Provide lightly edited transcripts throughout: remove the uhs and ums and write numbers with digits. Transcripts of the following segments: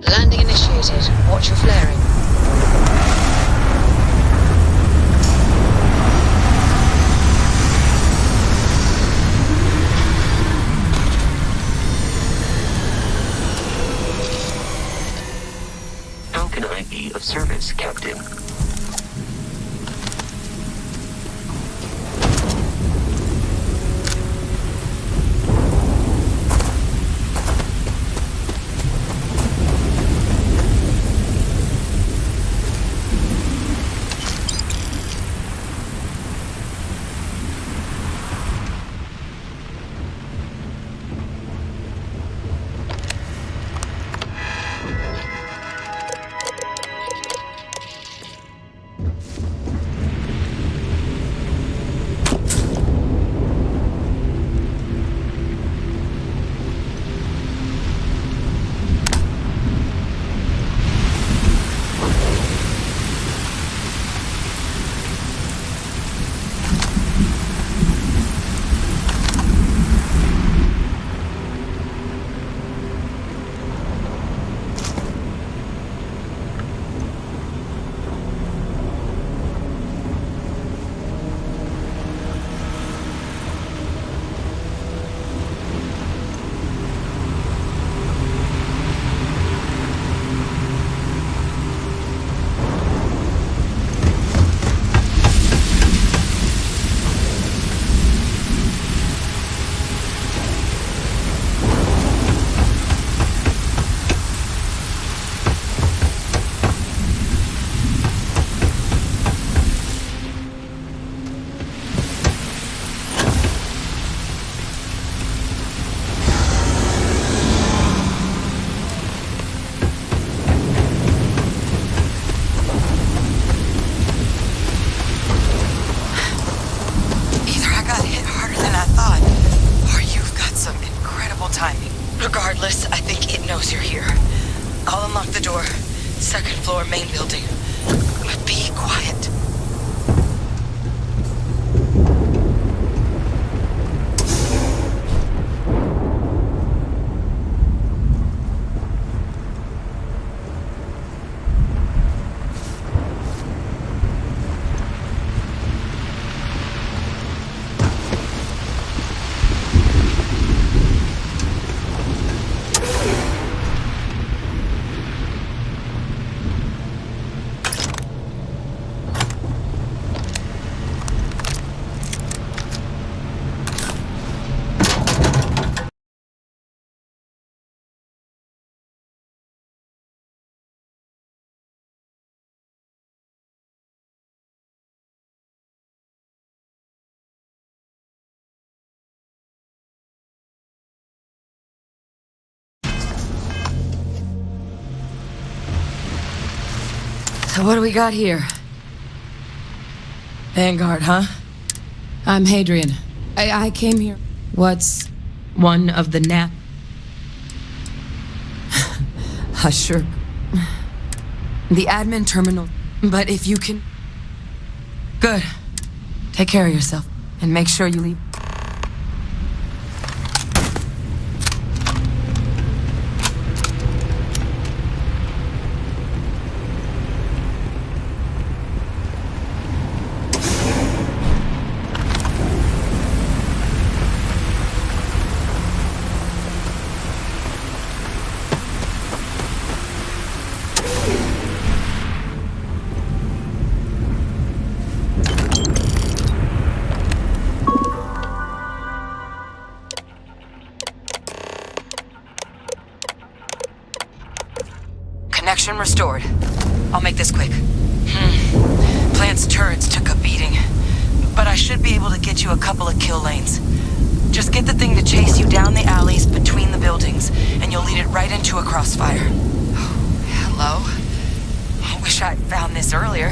Landing initiated. Watch your flaring. How can I be of service, Captain? Regardless, I think it knows you're here. I'll unlock the door. Second floor, main building. But be quiet. So what do we got here? Vanguard, huh? I'm Hadrian. I came here. What's One of the Sure. The admin terminal. But if you can... Good. Take care of yourself. And make sure you leave. Connection restored. I'll make this quick. Plant's turrets took a beating, but I should be able to get you a couple of kill lanes. Just get the thing to chase you down the alleys between the buildings, and you'll lead it right into a crossfire. Hello? I wish I'd found this earlier.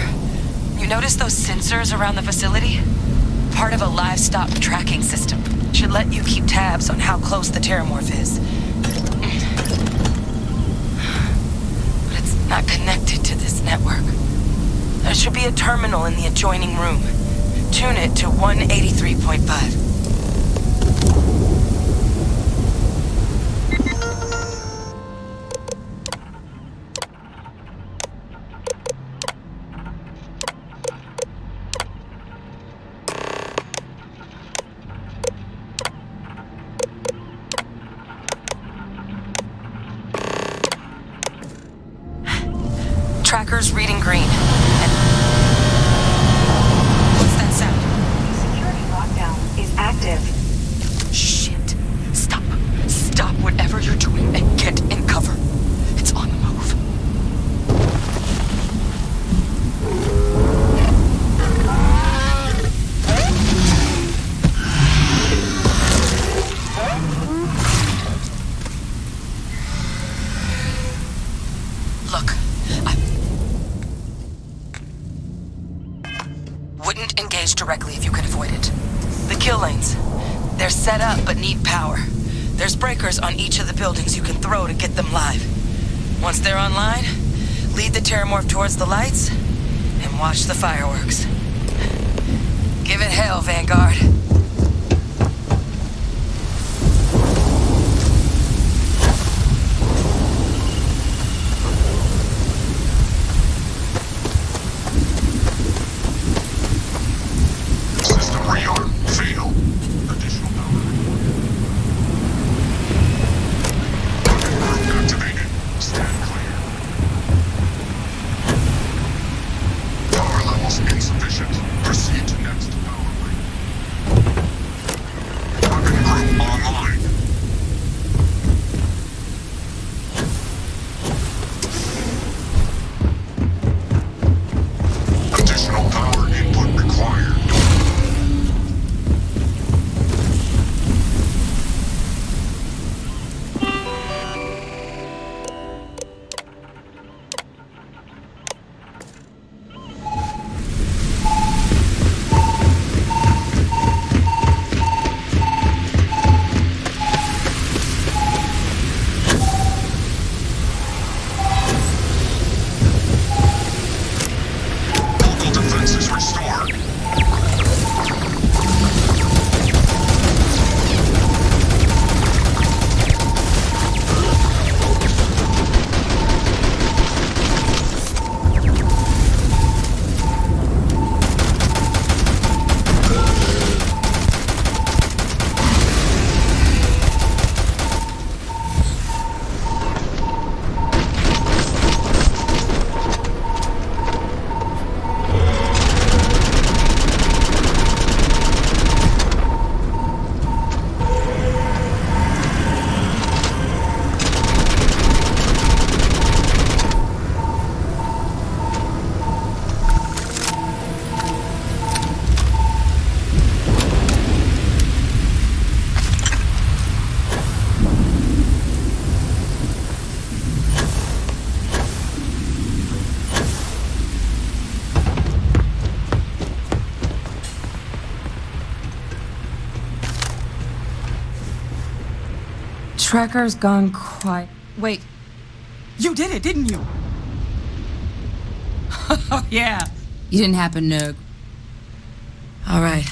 You notice those sensors around the facility? Part of a livestock tracking system. Should let you keep tabs on how close the terramorph is. Not connected to this network. There should be a terminal in the adjoining room. Tune it to 183.5. Tracker's reading green. And... What's that sound? Security lockdown is active. Shit. Stop. Stop whatever you're doing and get in cover. It's on the move. Look, I wouldn't engage directly if you could avoid it. The kill lanes, they're set up but need power. There's breakers on each of the buildings you can throw to get them live. Once they're online, lead the Terramorph towards the lights and watch the fireworks. Give it hell, Vanguard. System rearm. Fail. Additional power. Group activated. Stand clear. Power levels insufficient. Proceed to next power ring. Weapon group online. Additional power input required. Local defenses restored. Tracker's gone quiet. Wait. You did it, didn't you? Oh, yeah. You didn't happen to... All right.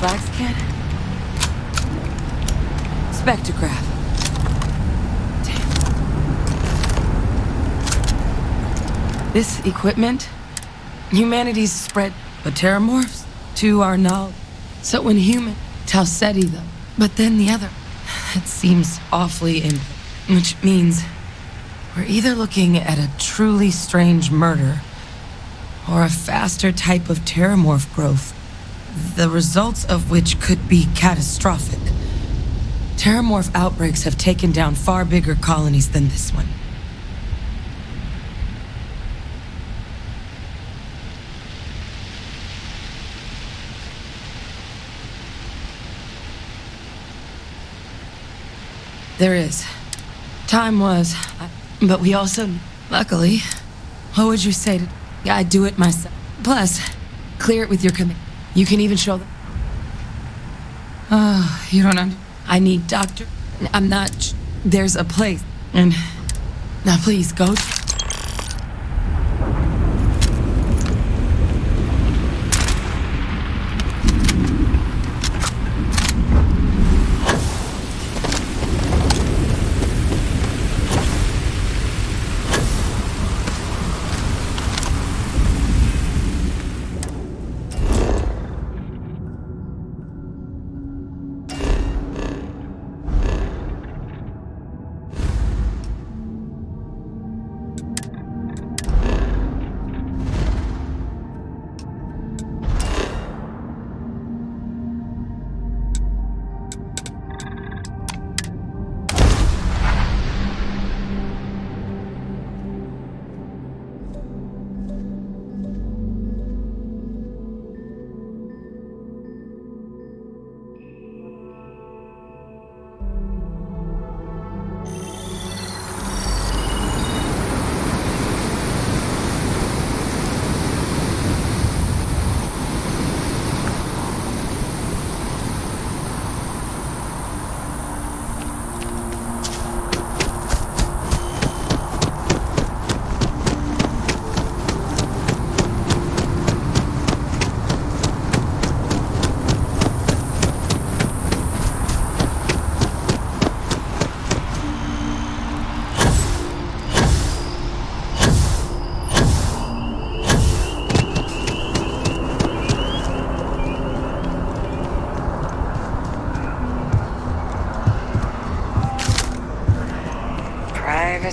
Flax kit? Spectrograph. Damn. This equipment, humanity's spread the terramorphs to our knowledge. So when human, Tauseti though. But then the other. It seems awfully which means we're either looking at a truly strange murder or a faster type of terramorph growth, the results of which could be catastrophic. Terramorph outbreaks have taken down far bigger colonies than this one. There is. Time was. But we also, luckily, what would you say to... I'd do it myself. Plus, clear it with your command. You can even show them. Oh, you don't know. I need doctor. I'm not... There's a place. And... Now please, go...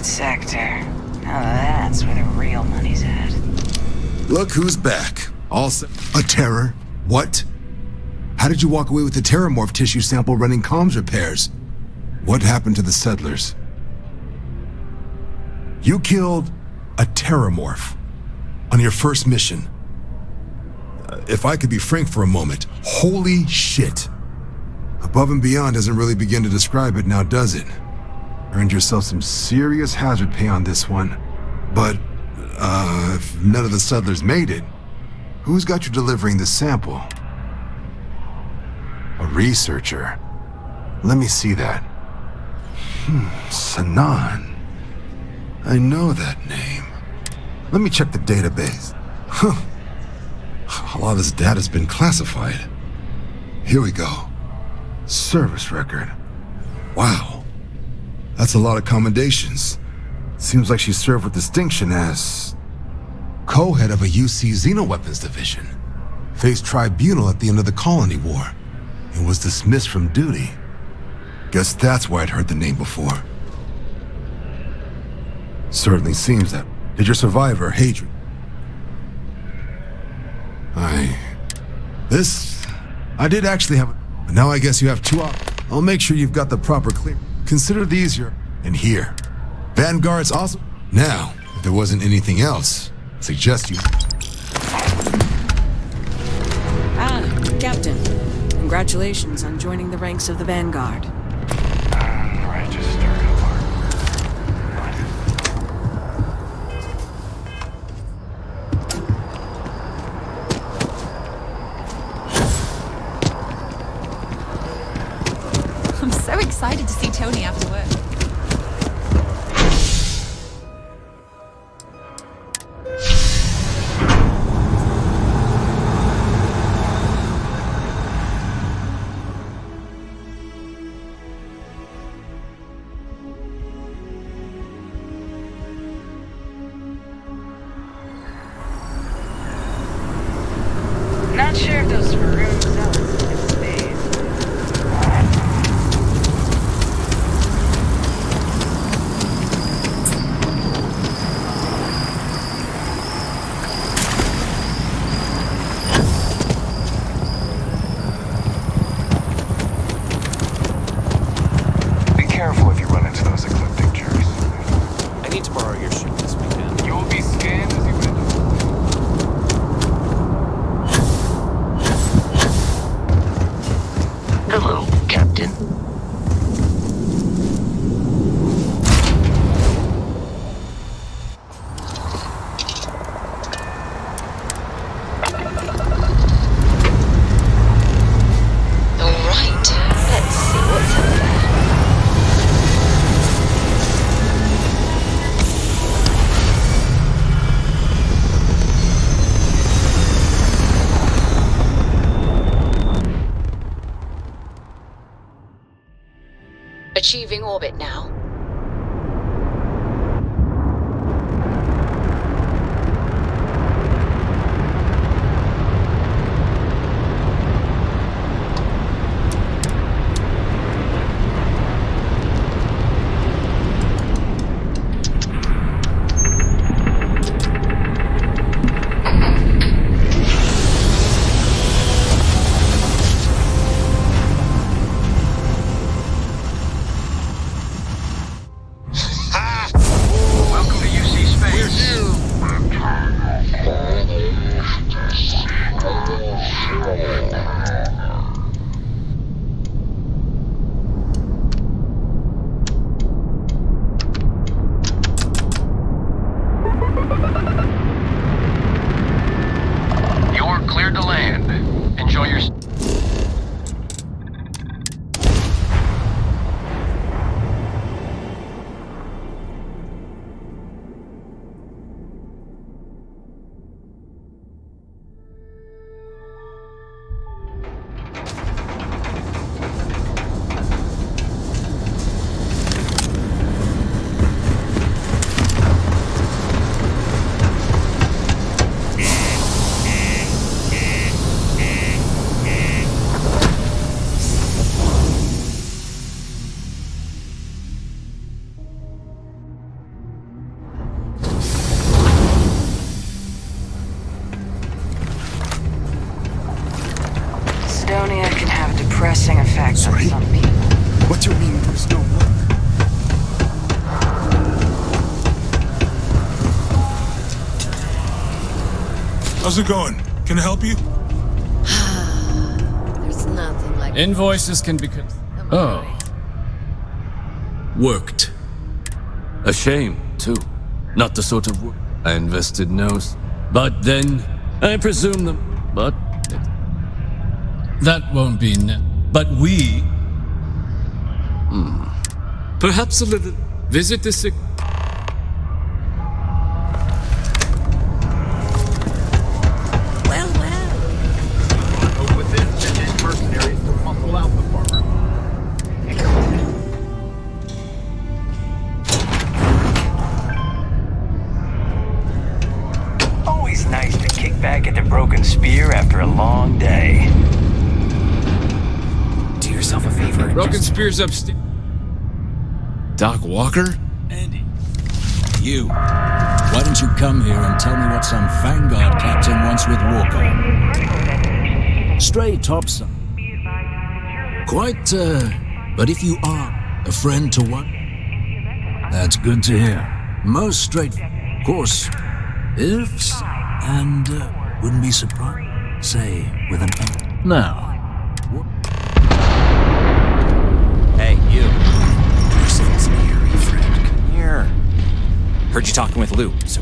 Sector. Now that's where the real money's at. Look who's back. All set. A terror? What? How did you walk away with the terramorph tissue sample running comms repairs? What happened to the settlers? You killed a terramorph on your first mission. If I could be frank for a moment, holy shit. Above and beyond doesn't really begin to describe it now, does it? Earned yourself some serious hazard pay on this one. But, if none of the settlers made it, who's got you delivering the sample? A researcher. Let me see that. Sanan. I know that name. Let me check the database. A lot of this data's been classified. Here we go. Service record. Wow. That's a lot of commendations. Seems like she served with distinction as co-head of a UC Xenoweapons division. Faced tribunal at the end of the Colony War and was dismissed from duty. Guess that's why I'd heard the name before. Certainly seems that. Did your survivor hate you? I did actually have but now I guess you have two options. I'll make sure you've got the proper clear. Consider these your... And here. Vanguard's also... Now, if there wasn't anything else, suggest you... Captain. Congratulations on joining the ranks of the Vanguard. Register alert. I'm so excited to see Tony after work. Not sure if those maroon cells in space. Be careful if you run into those ecliptic jerks. I need to borrow your ship this weekend. You'll be scanned as you enter. Hello, Captain. Achieving orbit now. Depressing effects on some people. What do you mean there's no work? How's it going? Can I help you? There's nothing like Invoices can be... Oh. Worked. A shame, too. Not the sort of work I invested knows. But then, I presume them. But... That won't be... But we... Perhaps a little... Visit the sick... Nice to kick back at the broken spear after a long day. Do yourself a favor. Broken spear's upstairs. Doc Walker? Andy. You. Why don't you come here and tell me what some Vanguard captain wants with Walker? Stray topside. Quite, but if you are a friend to one, that's good to hear. Most straight, of course, ifs. And wouldn't be surprised, say, with an M. Now. Hey, you. Yourself's an eerie friend. Come here. Heard you talking with Lou, so...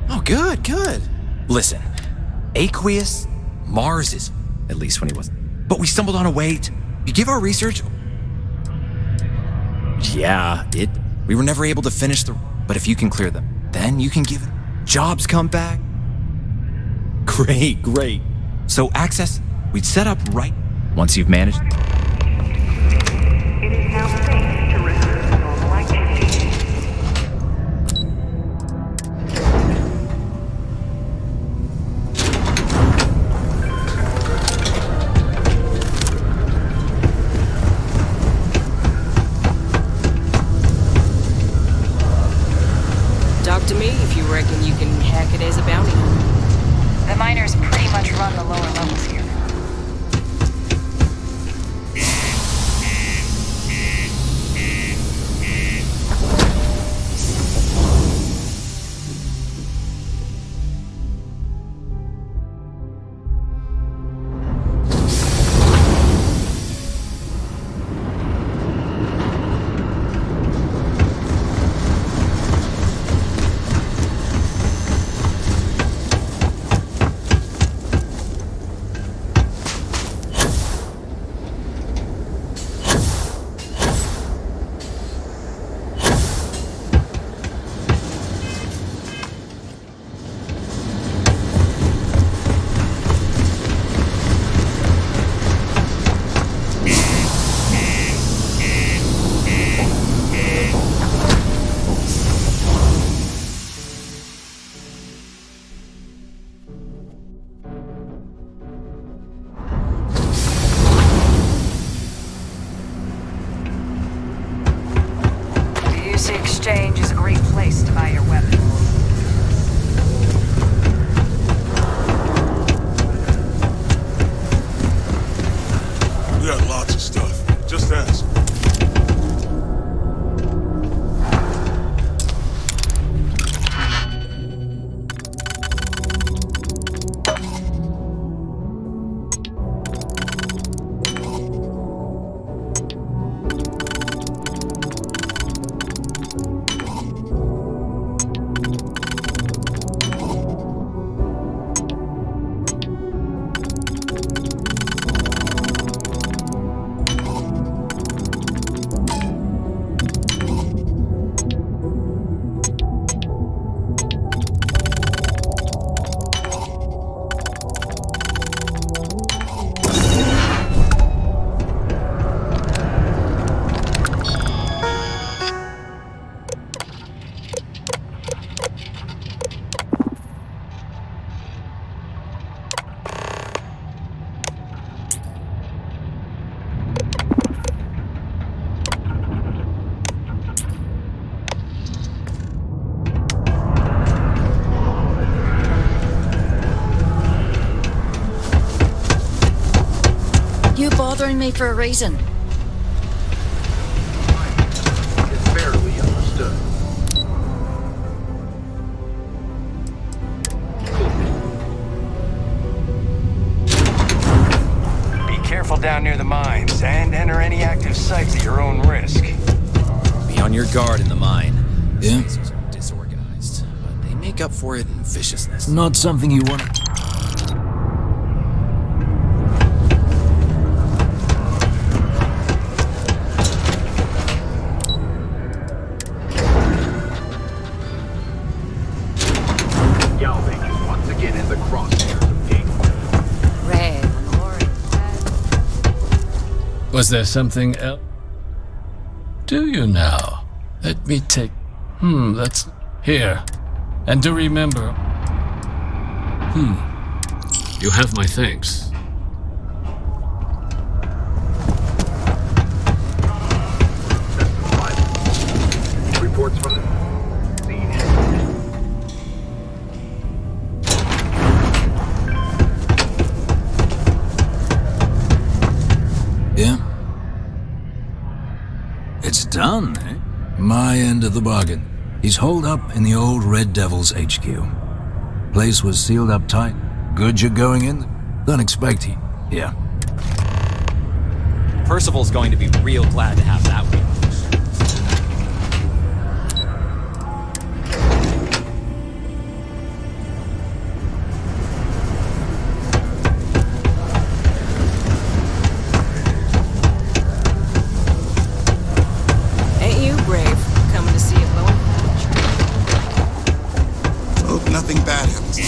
Oh, good, good. Listen, aqueous, Mars is... At least when he wasn't. But we stumbled on a way to... You give our research... Yeah, we were never able to finish the... But if you can clear them, then you can give it. Jobs come back. Great, great. So access, we'd set up right once you've managed. It is now safe to resume normal activity. Talk to me if you reckon you can hack it as a bounty hunter. The miners pretty much run the lower levels here. exchange is a great place to buy your weapons. We got lots of stuff. Just ask. You bothering me for a reason? It's barely understood. Be careful down near the mines and enter any active sites at your own risk. Be on your guard in the mine. Yeah? These are disorganized, but they make up for it in viciousness. Not something you want. Was there something else? Do you now? Let me take... that's... Here. And do remember... You have my thanks. Reports from the scene. Yeah? It's done, eh? My end of the bargain. He's holed up in the old Red Devil's HQ. Place was sealed up tight. Good you're going in. Don't expect he... Yeah. Percival's going to be real glad to have that wheel. Ain't you brave, coming to see it blowing? Hope nothing bad happens.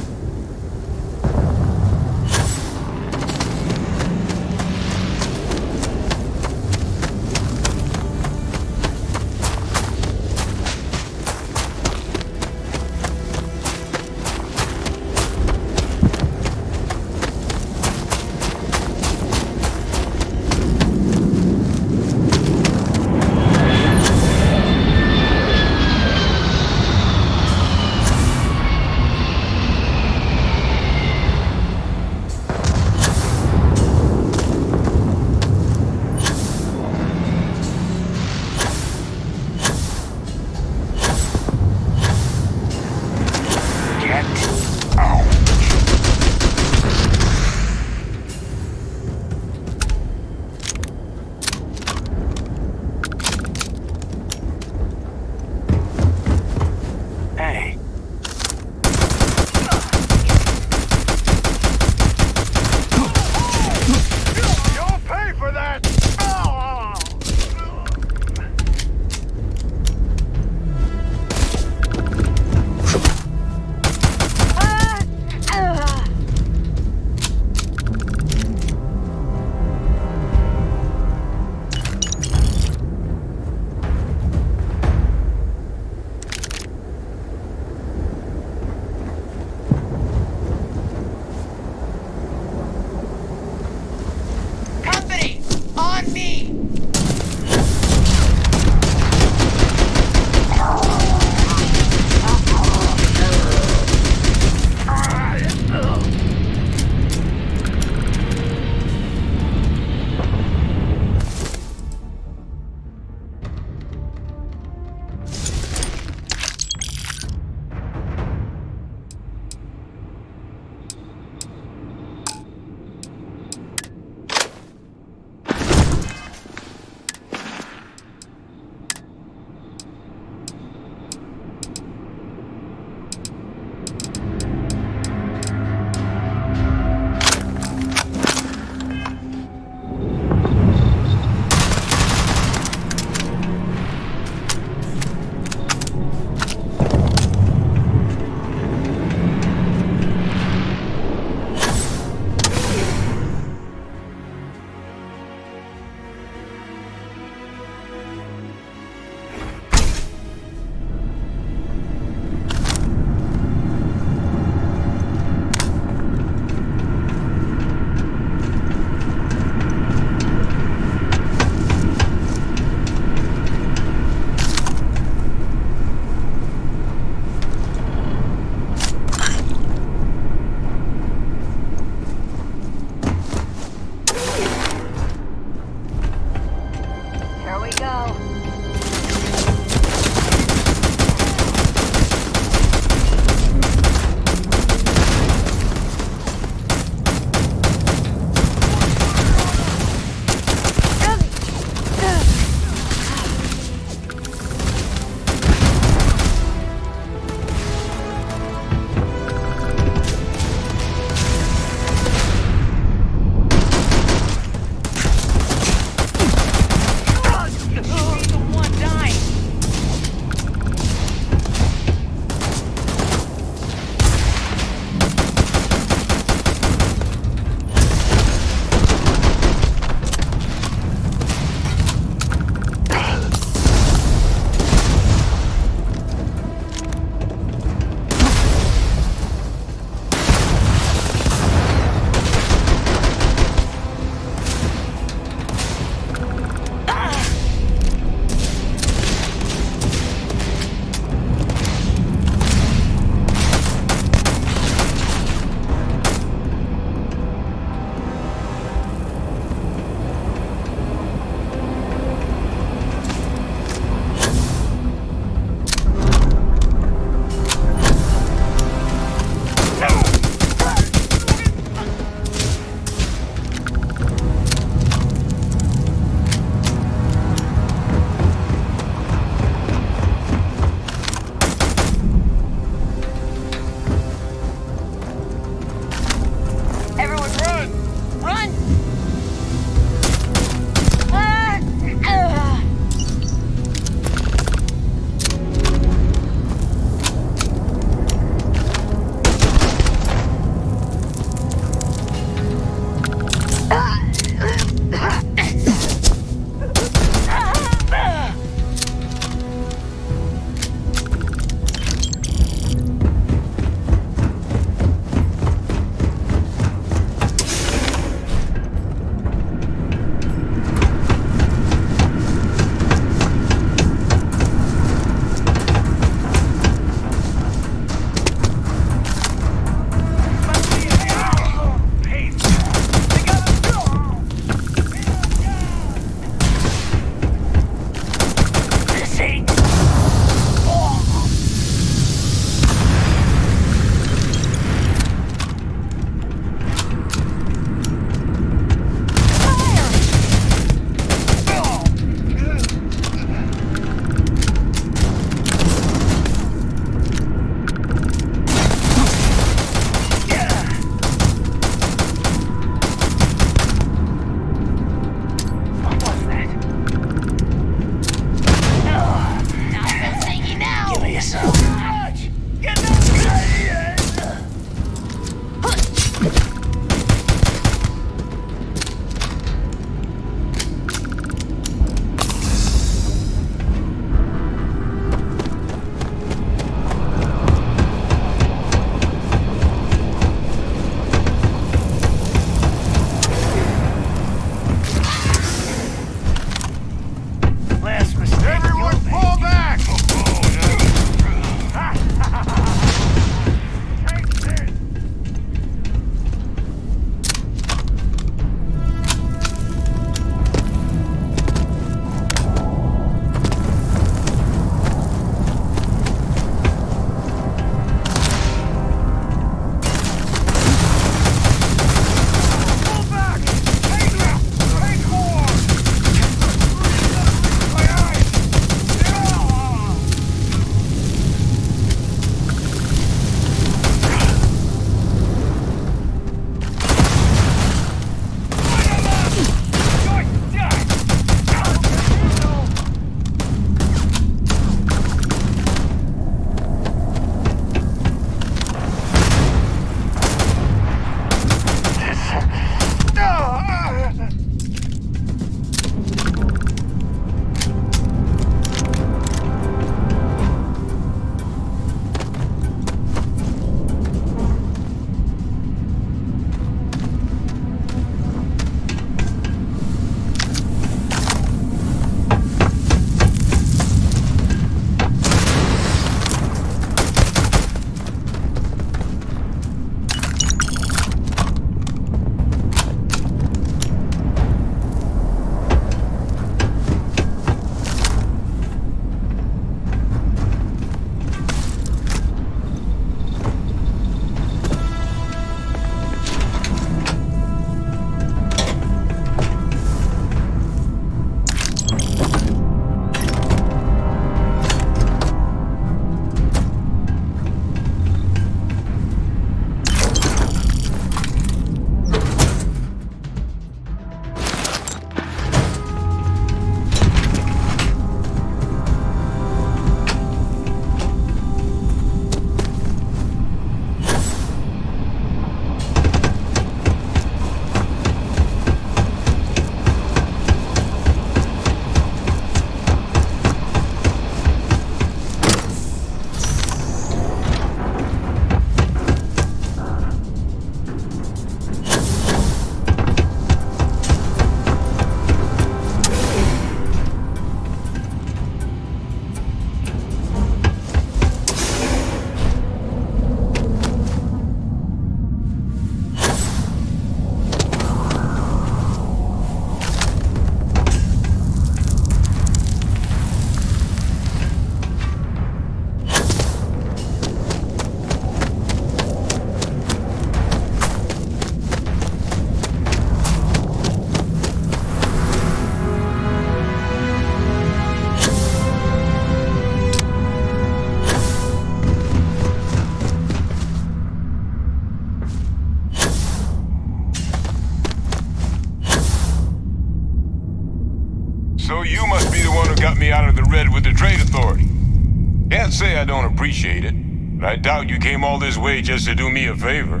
I don't appreciate it, but I doubt you came all this way just to do me a favor.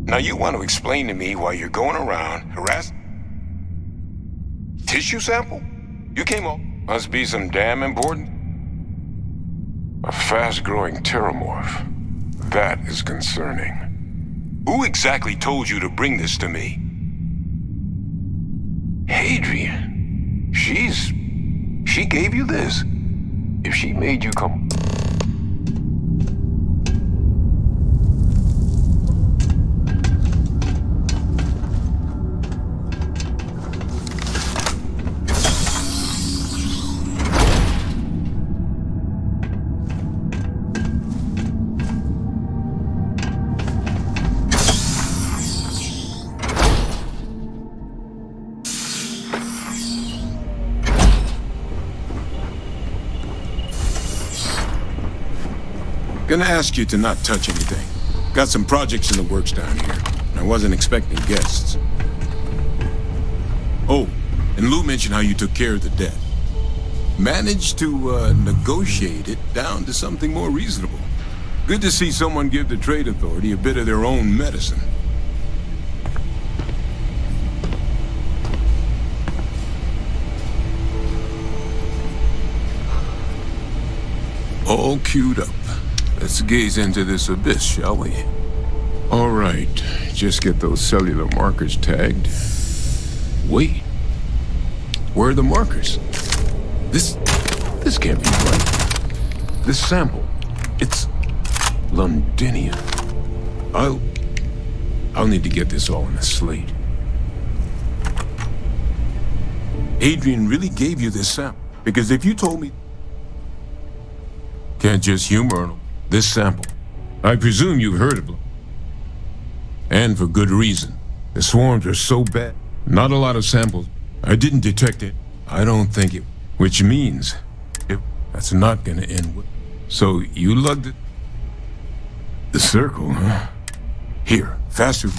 Now you want to explain to me why you're going around harassing... Tissue sample? You came up. Must be some damn important. A fast-growing terramorph. That is concerning. Who exactly told you to bring this to me? Adrian. She gave you this? If she made you come... Gonna ask you to not touch anything. Got some projects in the works down here. I wasn't expecting guests. Oh, and Lou mentioned how you took care of the debt. Managed to negotiate it down to something more reasonable. Good to see someone give the trade authority a bit of their own medicine. All queued up. Let's gaze into this abyss, shall we? All right, just get those cellular markers tagged. Wait, where are the markers? This can't be right. This sample, it's Londinium. I'll need to get this all in a slate. Adrian really gave you this sample, because if you told me... Can't just humor him. This sample. I presume you've heard of them. And for good reason. The swarms are so bad. Not a lot of samples. I didn't detect it. I don't think it. Which means that's not gonna end well. So you lugged it. The circle, huh? Here, faster.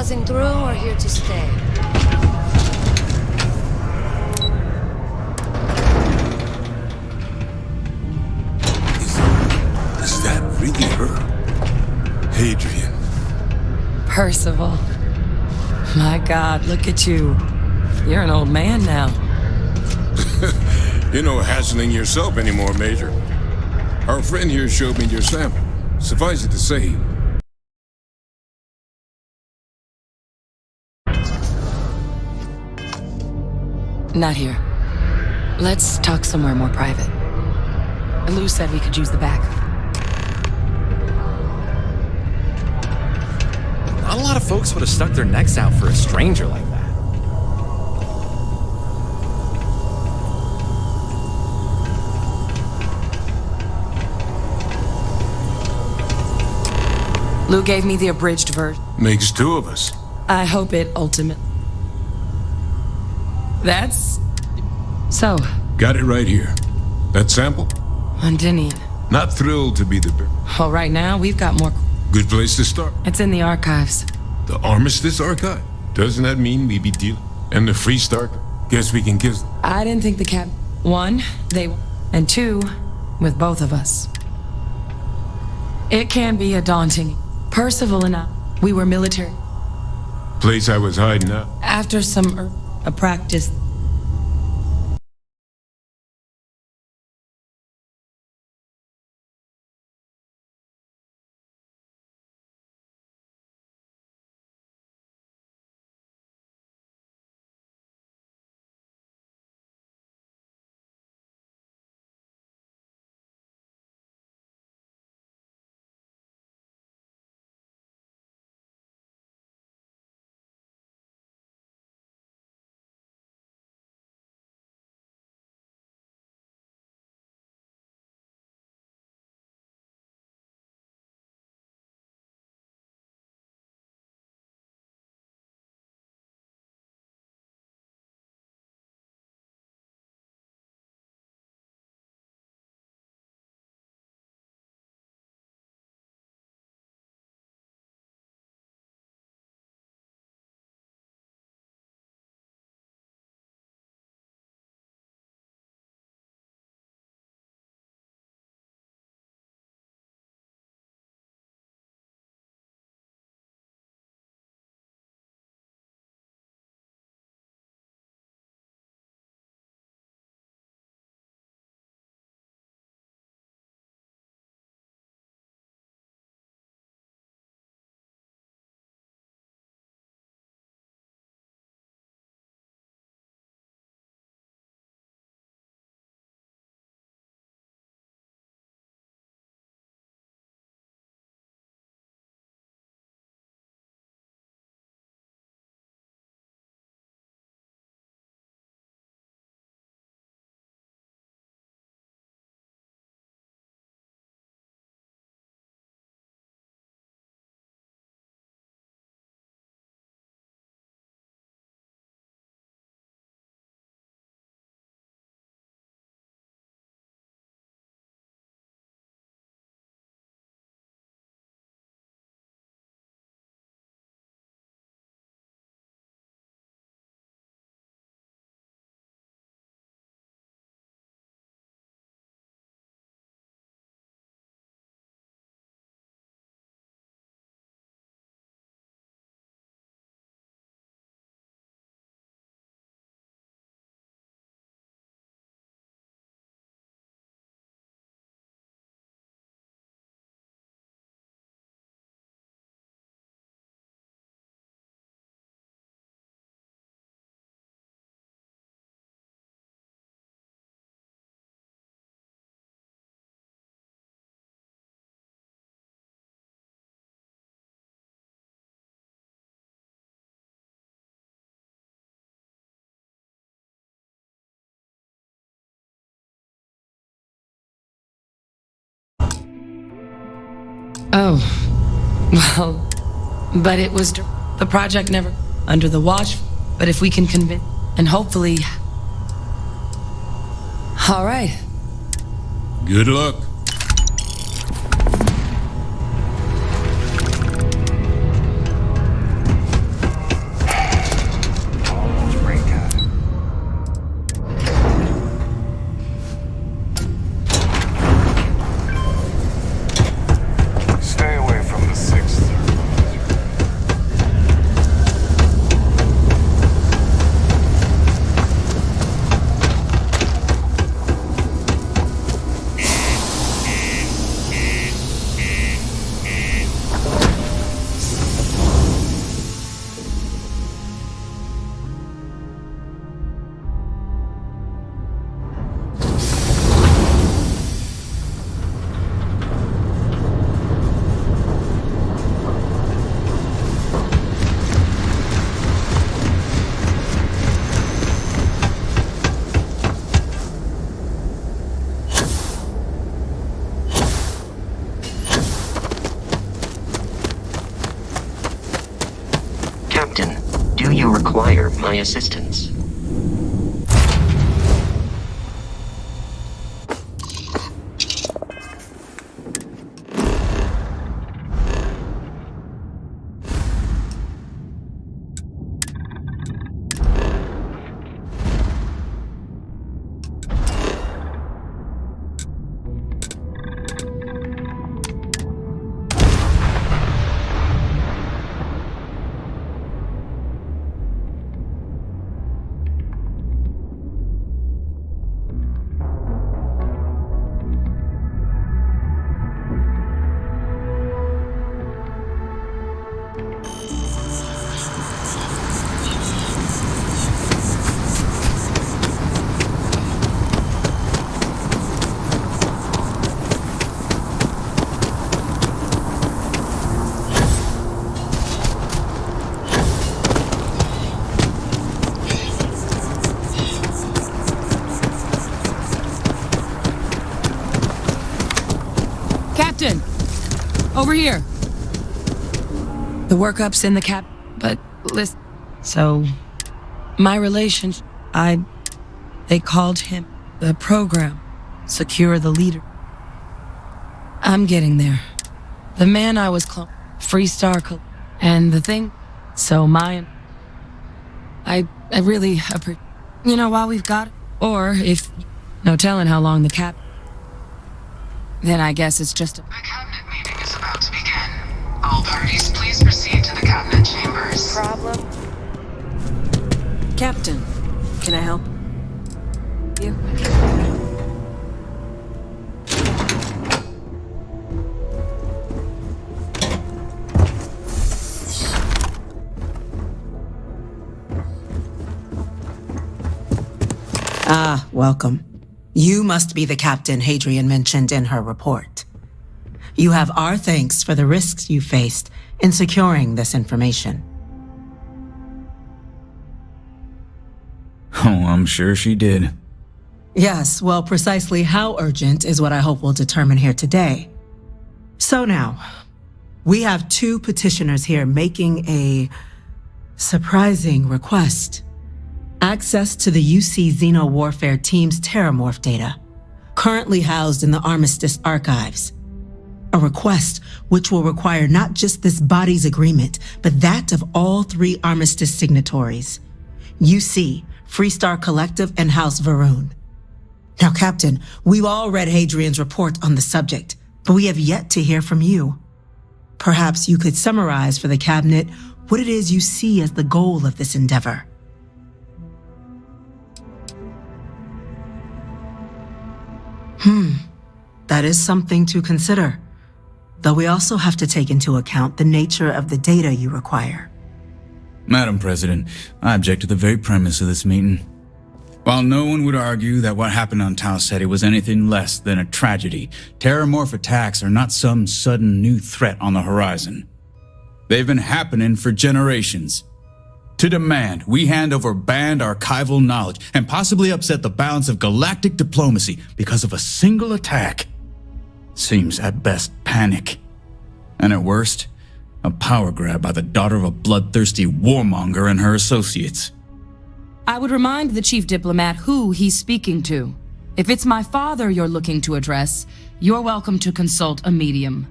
passing through or here to stay? Is that really her? Hadrian. Percival. My God, look at you. You're an old man now. You're no hassling yourself anymore, Major. Our friend here showed me your sample. Suffice it to say, Not here. Let's talk somewhere more private. Lou said we could use the back. Not a lot of folks would have stuck their necks out for a stranger like that. Lou gave me the abridged version. makes two of us. I hope it ultimately... That's... So... Got it right here. That sample? Londinian. Not thrilled to be the... Well, right now, we've got more... Good place to start. It's in the archives. The Armistice Archive? Doesn't that mean we be dealing? And the Free Start? Guess we can kiss them. I didn't think the cap... One, they... And two, with both of us. It can be a daunting... Percival and I, we were military. Place I was hiding out. After some... a practice... Oh. Well, but it was... The project never... Under the watch. But if we can convince... And hopefully... All right. Good luck. assistance. Captain! Over here! The workup's in the cap, but listen. So, my relationship, they called him the program. Secure the leader. I'm getting there. The man I was cloning, Freestar, and the thing, so mine. I really appreciate, while we've got it. Or if, no telling how long the cap, then I guess it's just a... The cabinet meeting is about to begin. All parties, please proceed to the cabinet chambers. Problem? Captain, can I help you? Ah, welcome. You must be the captain Hadrian mentioned in her report. You have our thanks for the risks you faced in securing this information. Oh, I'm sure she did. Yes, well, precisely how urgent is what I hope we'll determine here today. So now, we have two petitioners here making a surprising request. Access to the UC Xeno Warfare Team's Terramorph data, currently housed in the Armistice archives. A request which will require not just this body's agreement, but that of all three Armistice signatories, UC, Freestar Collective, and House Varun. Now, Captain, we've all read Hadrian's report on the subject, but we have yet to hear from you. Perhaps you could summarize for the Cabinet what it is you see as the goal of this endeavor. That is something to consider, though we also have to take into account the nature of the data you require. Madam President, I object to the very premise of this meeting. While no one would argue that what happened on Tau Ceti was anything less than a tragedy, terramorph attacks are not some sudden new threat on the horizon. They've been happening for generations. To demand we hand over banned archival knowledge and possibly upset the balance of galactic diplomacy because of a single attack seems at best panic, and at worst, a power grab by the daughter of a bloodthirsty warmonger and her associates. I would remind the chief diplomat who he's speaking to. If it's my father you're looking to address, you're welcome to consult a medium.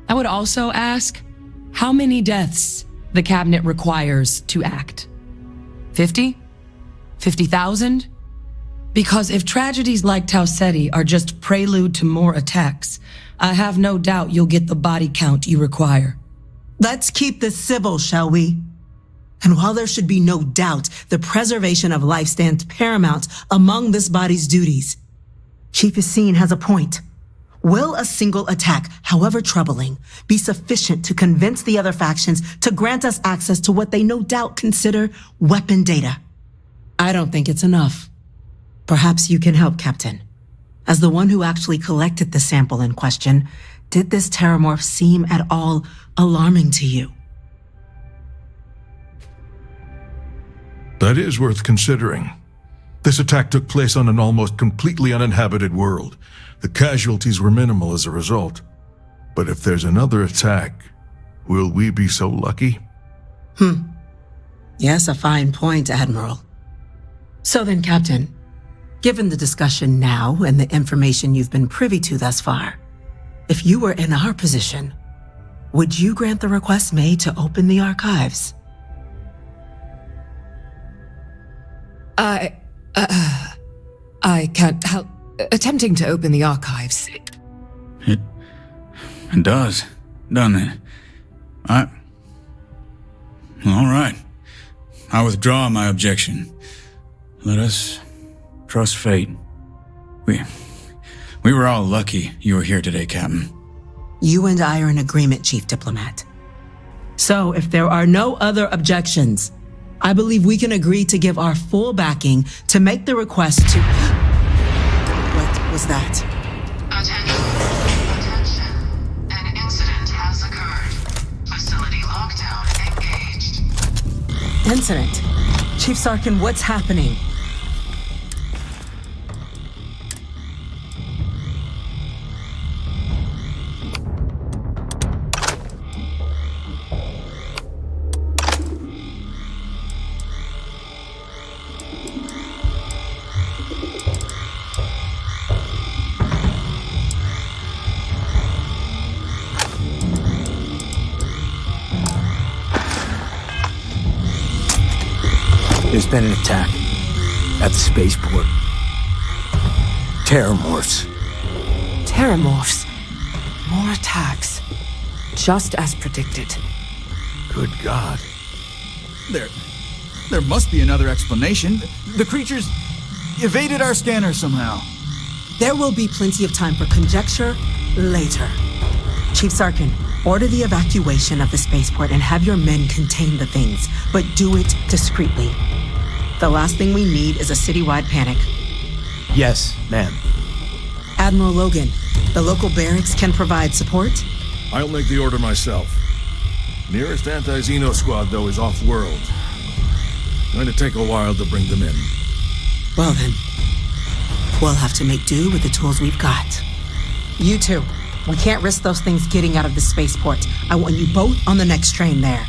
I would also ask how many deaths the cabinet requires to act. 50? 50,000? Because if tragedies like Tau Ceti are just prelude to more attacks, I have no doubt you'll get the body count you require. Let's keep this civil, shall we? And while there should be no doubt the preservation of life stands paramount among this body's duties, Chief Yassine has a point. Will a single attack, however troubling, be sufficient to convince the other factions to grant us access to what they no doubt consider weapon data? I don't think it's enough. Perhaps you can help, Captain. As the one who actually collected the sample in question, did this terramorph seem at all alarming to you? That is worth considering. This attack took place on an almost completely uninhabited world. The casualties were minimal as a result. But if there's another attack, will we be so lucky? Yes, a fine point, Admiral. So then, Captain, given the discussion now and the information you've been privy to thus far, if you were in our position, would you grant the request made to open the archives? I can't help attempting to open the archives. It does, doesn't it? All right. I withdraw my objection. Let us trust fate. We were all lucky you were here today, Captain. You and I are in agreement, Chief Diplomat. So, if there are no other objections, I believe we can agree to give our full backing to make the request to... What was that? Attention. An incident has occurred. Facility lockdown engaged. Incident? Chief Sarkin, what's happening? There's been an attack at the spaceport. Terramorphs. Terramorphs. More attacks. Just as predicted. Good God. There must be another explanation. The creatures evaded our scanner somehow. There will be plenty of time for conjecture later. Chief Sarkin, order the evacuation of the spaceport and have your men contain the things, but do it discreetly. The last thing we need is a citywide panic. Yes, ma'am. Admiral Logan, the local barracks can provide support? I'll make the order myself. Nearest anti-Xeno squad, though, is off-world. Going to take a while to bring them in. Well then, we'll have to make do with the tools we've got. You two, we can't risk those things getting out of the spaceport. I want you both on the next train there.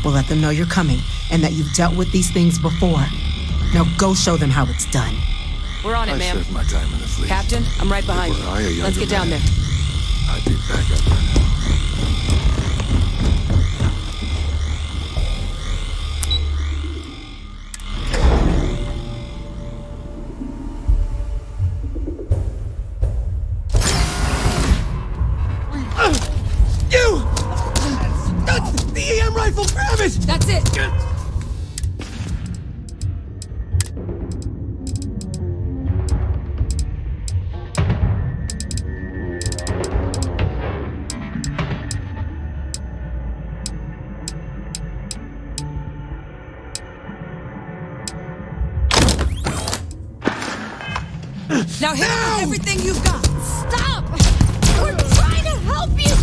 We'll let them know you're coming and that you've dealt with these things before. Now go show them how it's done. We're on it, ma'am. I served my time in the fleet. Captain, I'm right behind Were I a you. Let's younger get down man, there. I'd be back up by now. That's it! Now hit him with everything you've got! Stop! We're trying to help you!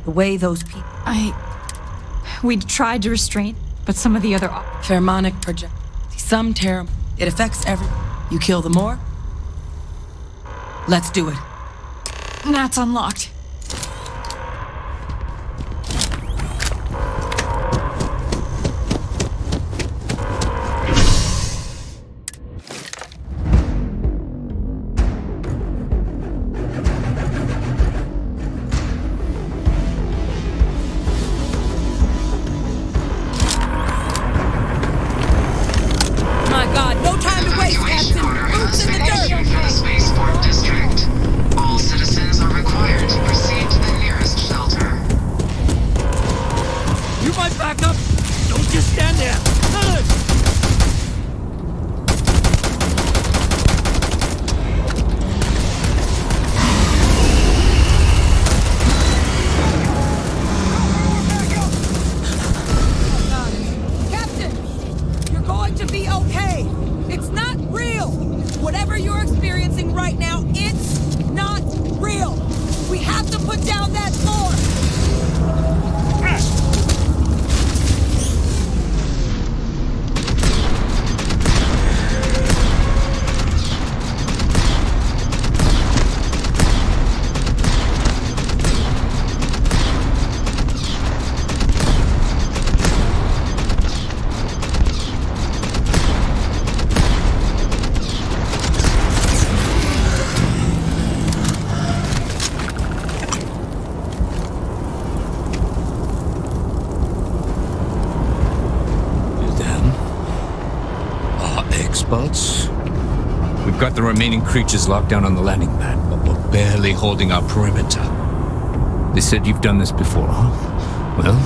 The way those people... We tried to restrain, but some of the other... Pheromonic project. Some terror. It affects every... You kill the more? Let's do it. That's unlocked. Put down that door! spots. We've got the remaining creatures locked down on the landing pad, but we're barely holding our perimeter. They said you've done this before, huh? Well,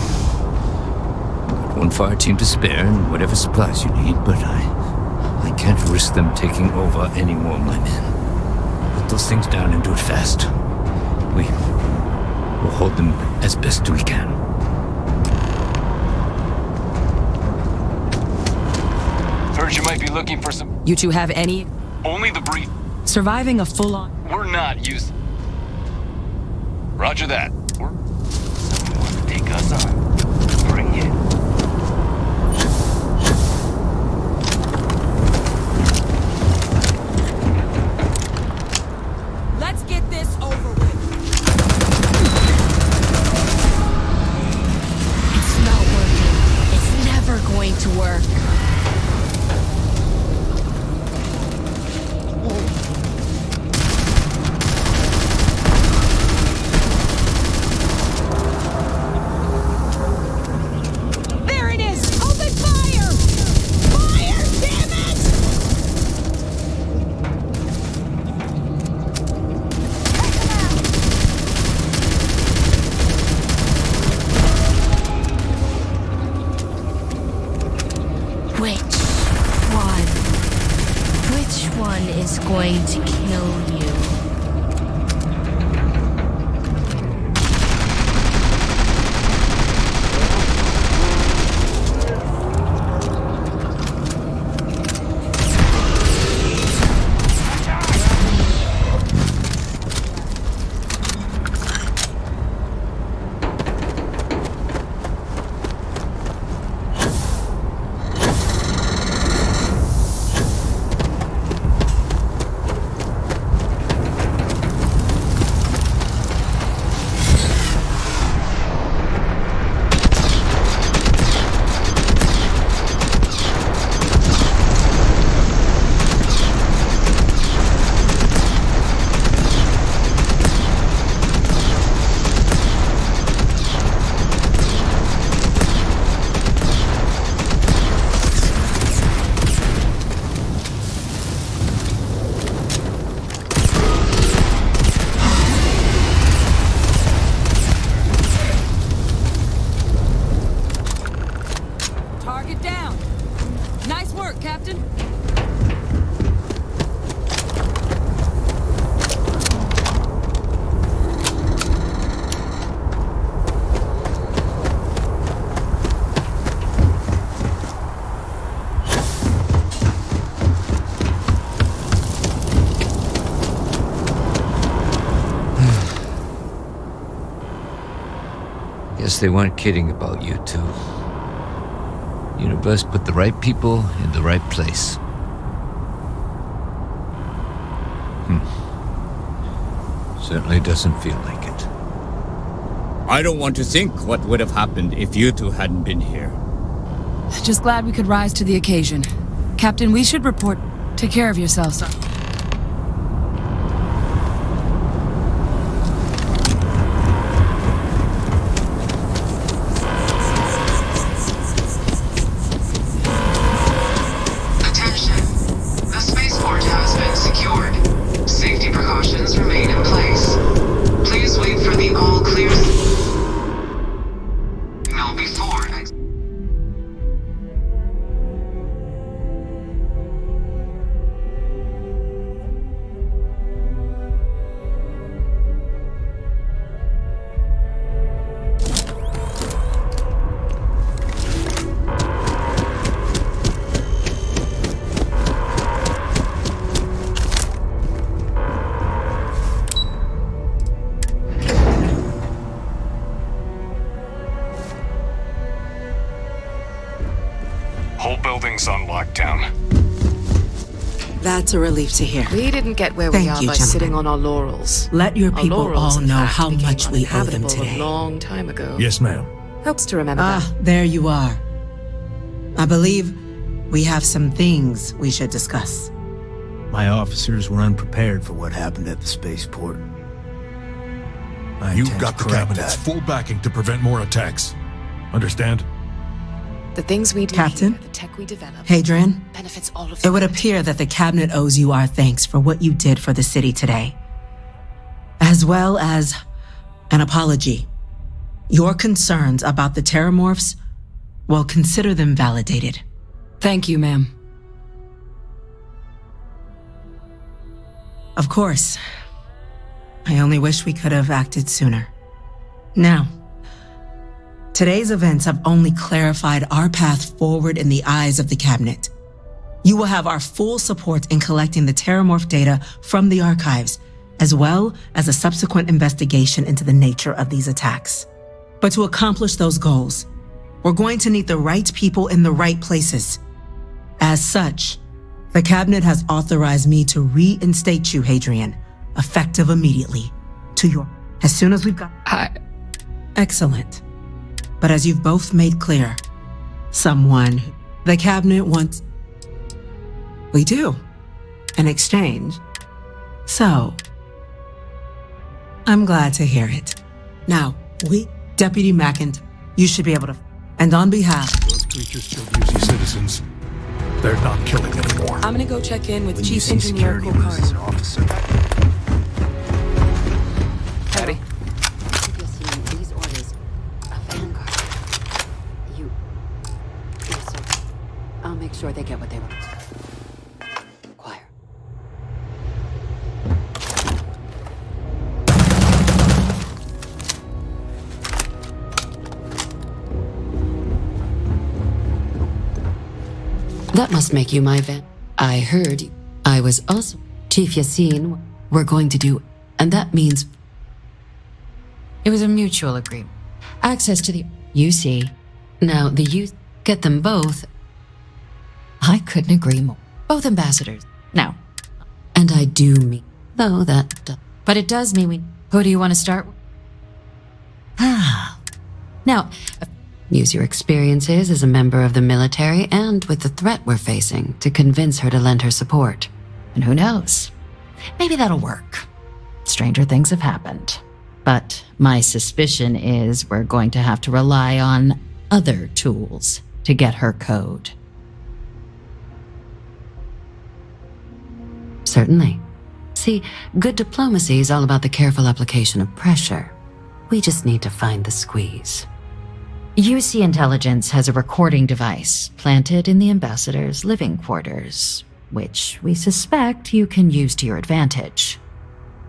got one fire team to spare and whatever supplies you need, but I can't risk them taking over any more of my men. Put those things down and do it fast. We'll hold them as best we can. Heard you might be looking for some... You two have any? Only the brief. Surviving a full-on... We're not used... Roger that. Someone wants to take us on. Bring it. Let's get this over with. It's not working. It's never going to work. There it is! Open fire! Fire! Damn it! Which one is going to kill you? Target down. Nice work, Captain. Guess they weren't kidding about you two. Universe put the right people in the right place. Certainly doesn't feel like it. I don't want to think what would have happened if you two hadn't been here. Just glad we could rise to the occasion. Captain, we should report. Take care of yourself, son. Attention. The spaceport has been secured. Safety precautions remain in place. Please wait for the all clear signal before exit. Whole building's on lockdown. That's a relief to hear. We didn't get where we Thank are you, by gentlemen. sitting on our laurels. Let your Our people laurels, all in know fact, how became much we owe them uninhabitable today. A long time ago. Yes, ma'am. Helps to remember that. There you are. I believe we have some things we should discuss. My officers were unprepared for what happened at the spaceport. You've got the cabinet's full backing to prevent more attacks. Understand? The things we do Captain? here, the tech we develop, Hadrian, benefits all of it would appear that the cabinet owes you our thanks for what you did for the city today, as well as an apology. Your concerns about the Terramorphs, well, consider them validated. Thank you, ma'am. Of course. I only wish we could have acted sooner. Now, today's events have only clarified our path forward in the eyes of the cabinet. You will have our full support in collecting the Terramorph data from the archives, as well as a subsequent investigation into the nature of these attacks. But to accomplish those goals, we're going to need the right people in the right places. As such, the cabinet has authorized me to reinstate you, Hadrian, effective immediately, to your... As soon as we've got... Excellent. But as you've both made clear, someone the cabinet wants... We do. An exchange. So, I'm glad to hear it. Now, Deputy McIntyre, you should be able to... And on behalf... Those creatures killed UC citizens. They're not killing anymore. I'm gonna go check in with Chief Engineer Kokari. Patty? These orders, a vanguard. Yes, sir. I'll make sure they get what they want. Choir. That must make you my vet. I heard you. I was also Chief Yassine. We're going to do, and that means It was a mutual agreement. Access to the UC. now the youth get them both, I couldn't agree more. Both ambassadors. Now, and I do mean though that. but it does mean we... Who do you want to start with? Now, Use your experiences as a member of the military and with the threat we're facing to convince her to lend her support. and who knows? Maybe that'll work. Stranger things have happened. But my suspicion is we're going to have to rely on other tools to get her code. Certainly. See, good diplomacy is all about the careful application of pressure. We just need to find the squeeze. UC Intelligence has a recording device planted in the ambassador's living quarters, which we suspect you can use to your advantage.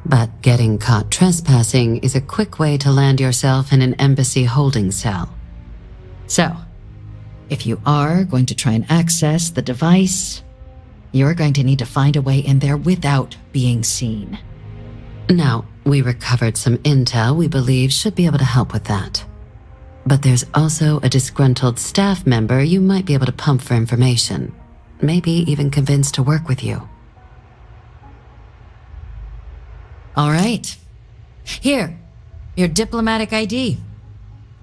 But getting caught trespassing is a quick way to land yourself in an embassy holding cell. So, if you are going to try and access the device, you're going to need to find a way in there without being seen. Now, we recovered some intel we believe should be able to help with that. But there's also a disgruntled staff member you might be able to pump for information. Maybe even convince to work with you. All right. Here, your diplomatic ID.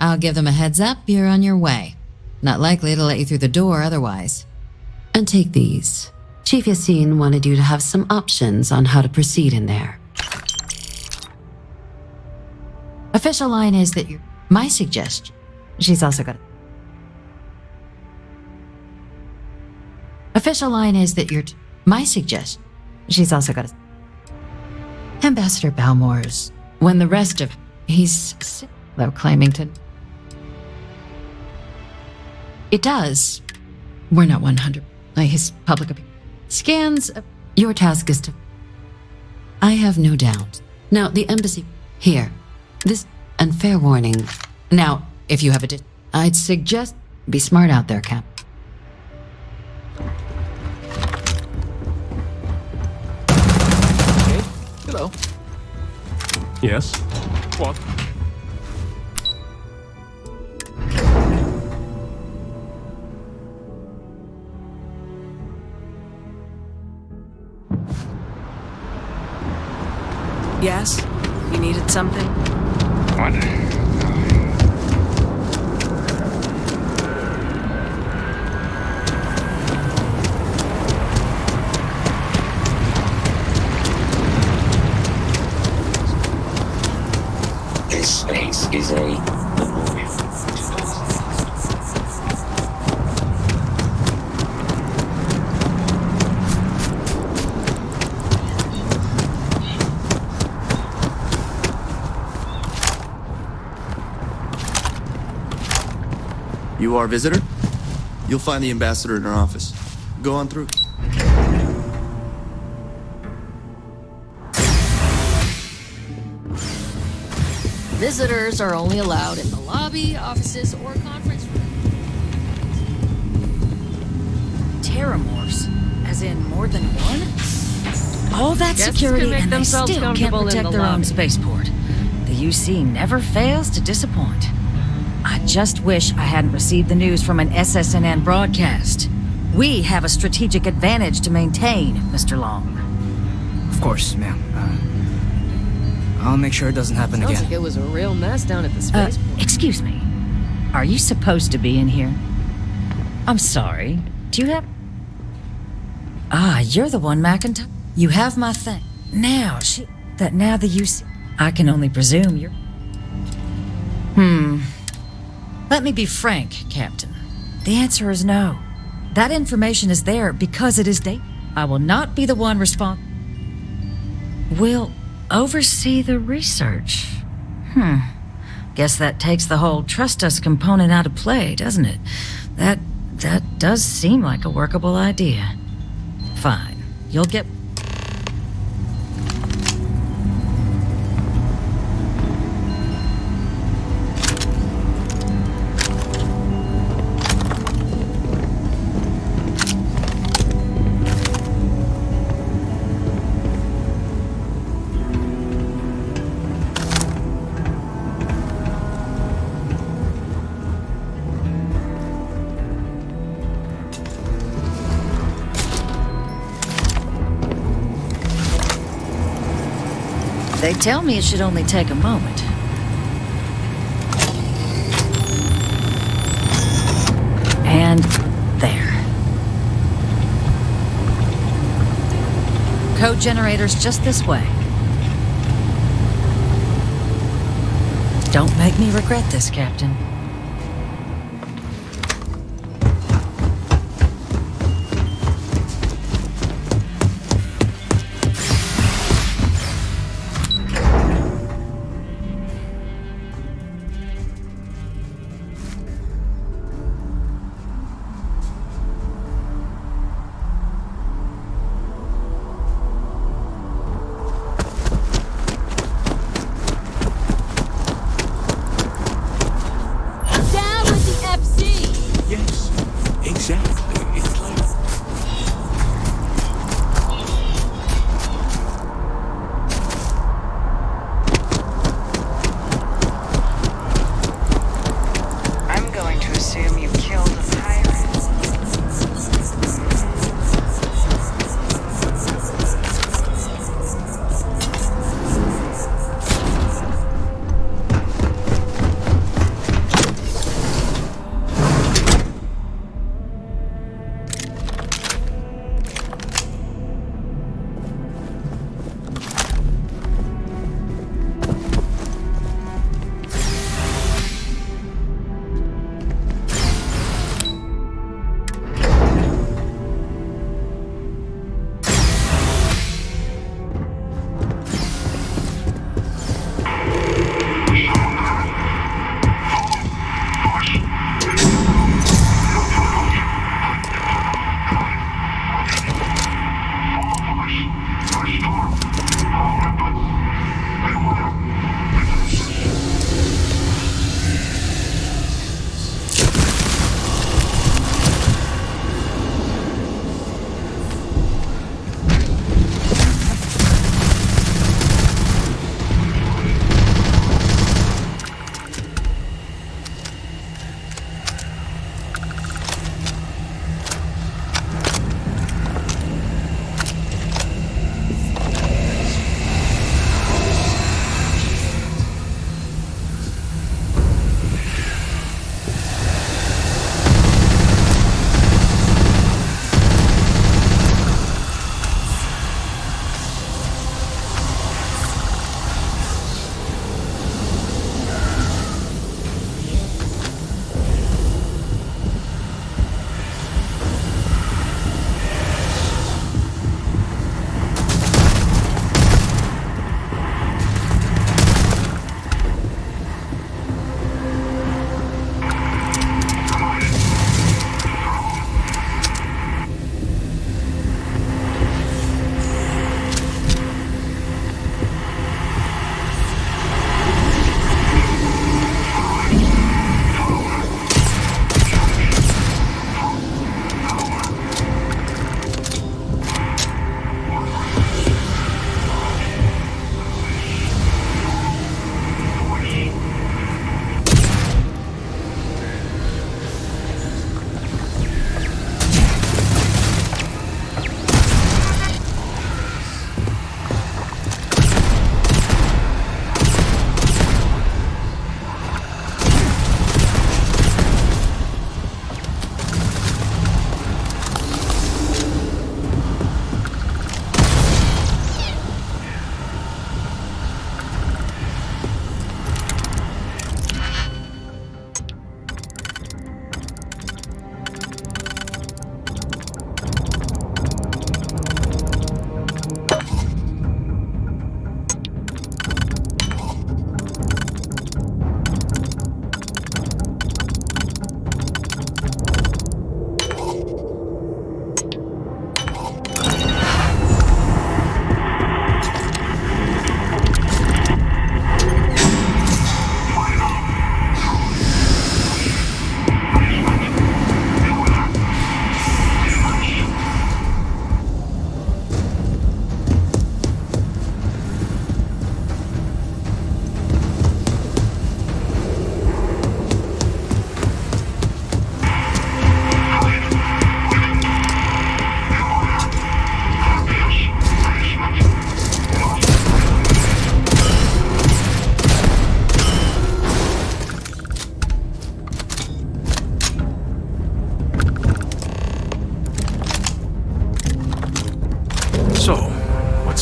I'll give them a heads up, you're on your way. Not likely to let you through the door otherwise. And take these. Chief Yassine wanted you to have some options on how to proceed in there. Official line is that you're... My suggestion. She's also got... Official line is that you're... My suggestion. She's also got... Ambassador Balmore's... When the rest of... He's... Though claiming to... It does. We're not 100... His public opinion. Scans... Your task is to... I have no doubt. Now, the embassy... Here. This... And fair warning. Now, if you have a... I'd suggest... Be smart out there, Cap. Hey, hello. Yes? What? Yes? You needed something? What? This space is a memorial. You are a visitor? You'll find the ambassador in her office. Go on through. Visitors are only allowed in the lobby, offices, or conference room. Terramorphs? As in more than one? All that Guests security can make and they themselves still can't comfortable in protect the their own lobby. spaceport. The UC never fails to disappoint. I just wish I hadn't received the news from an SSNN broadcast. We have a strategic advantage to maintain, Mr. Long. Of course, ma'am. I'll make sure it doesn't happen Sounds again. like it was a real mess down at the spaceport. Excuse me. Are you supposed to be in here? I'm sorry. Do you have... Ah, you're the one, McIntyre. You have my thing. Now the UC... I can only presume you're... Let me be frank, Captain. The answer is no. That information is there because it is data. I will not be the one responsible. We'll oversee the research. Guess that takes the whole trust us component out of play, doesn't it? That does seem like a workable idea. Fine. You'll get... They tell me it should only take a moment. And there. Code generators just this way. Don't make me regret this, Captain.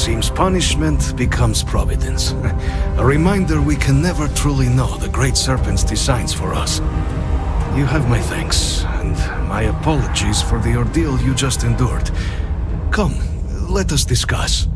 seems punishment becomes providence. A reminder we can never truly know the Great Serpent's designs for us. You have my thanks, and my apologies for the ordeal you just endured. Come, let us discuss.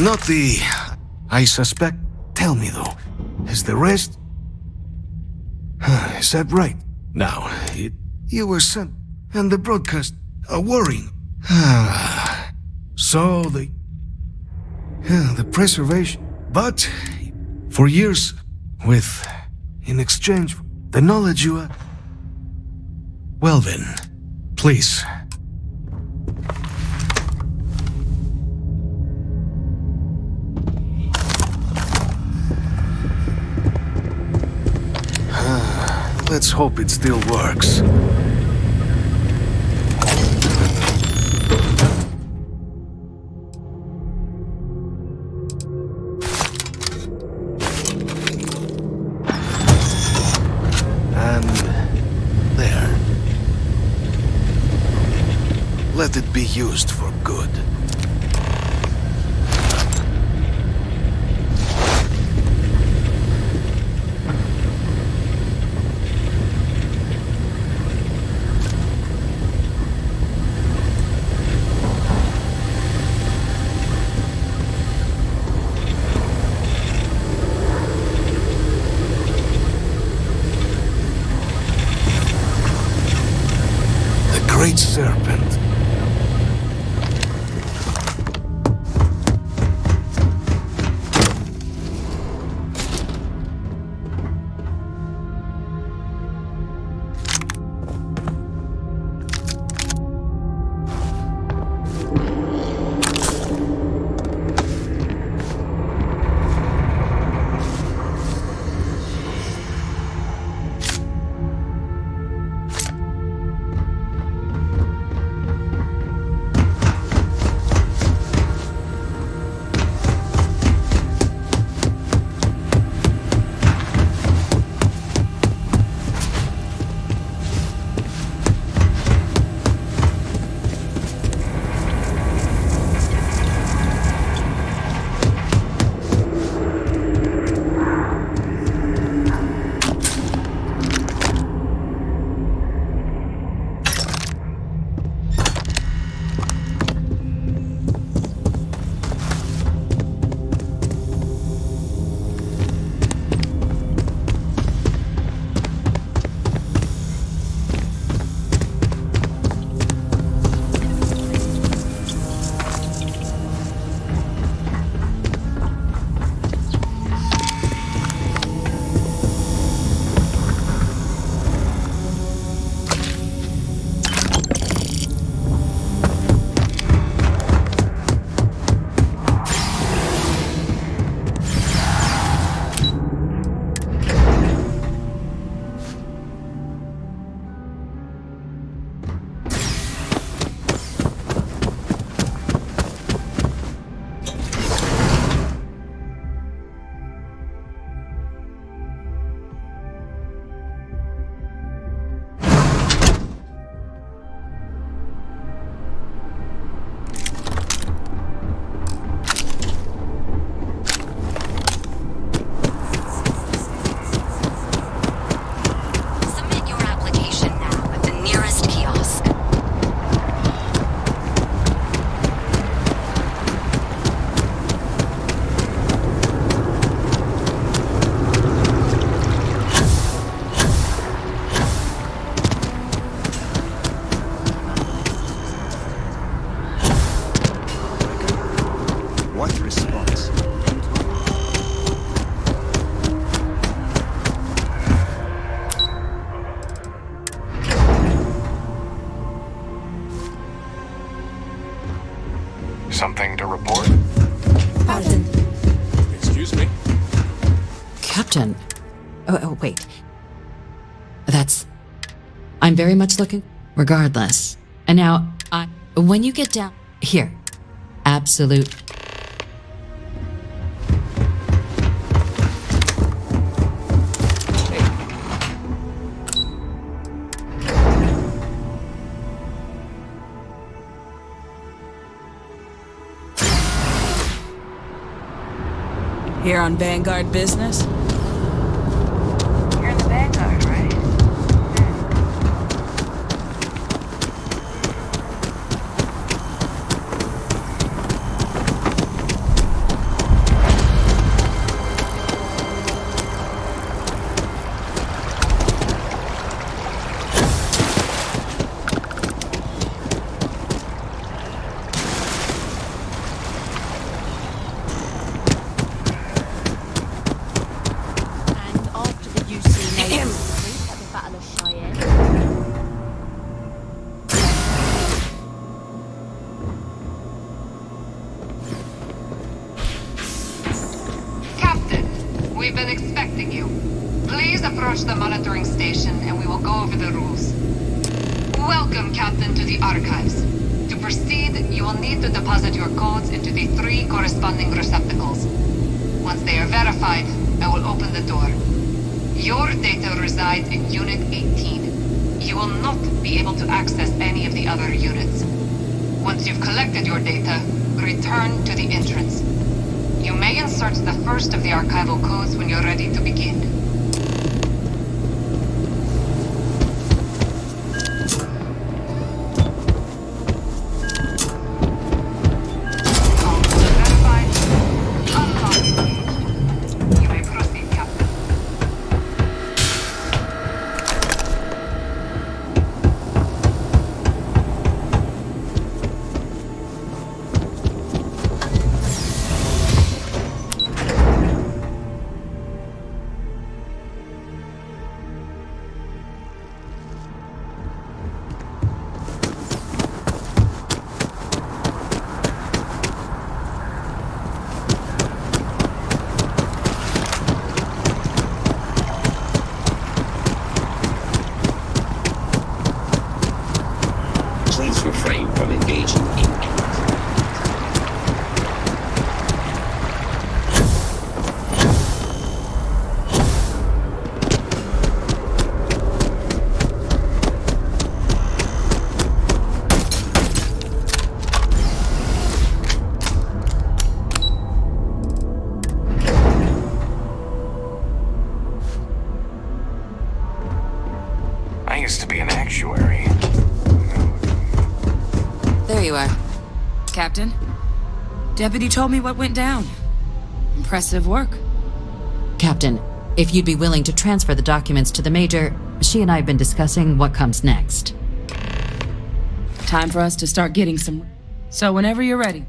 Not the... I suspect. Tell me though, is the rest... Is that right? Now, you were sent, and the broadcast are worrying. So the preservation. But for years, in exchange for the knowledge you had. Well then, please. Let's hope it still works. And there. Let it be used for good. Great Serpent. Captain. Wait. I'm very much looking. Regardless. And now, when you get down here, absolute. Here on Vanguard business? You're in the Vanguard, right? We've been expecting you. Please approach the monitoring station and we will go over the rules. Welcome, Captain, to the archives. To proceed, you will need to deposit your codes into the 3 corresponding receptacles. Once they are verified, I will open the door. Your data resides in Unit 18. You will not be able to access any of the other units. Once you've collected your data, return to the entrance. You may insert the first of the archival codes when you're ready to begin. Please refrain from engaging in I used to be an actuary. There you are. Captain, Deputy told me what went down. Impressive work. Captain, if you'd be willing to transfer the documents to the Major, she and I have been discussing what comes next. Time for us to start getting some... So whenever you're ready.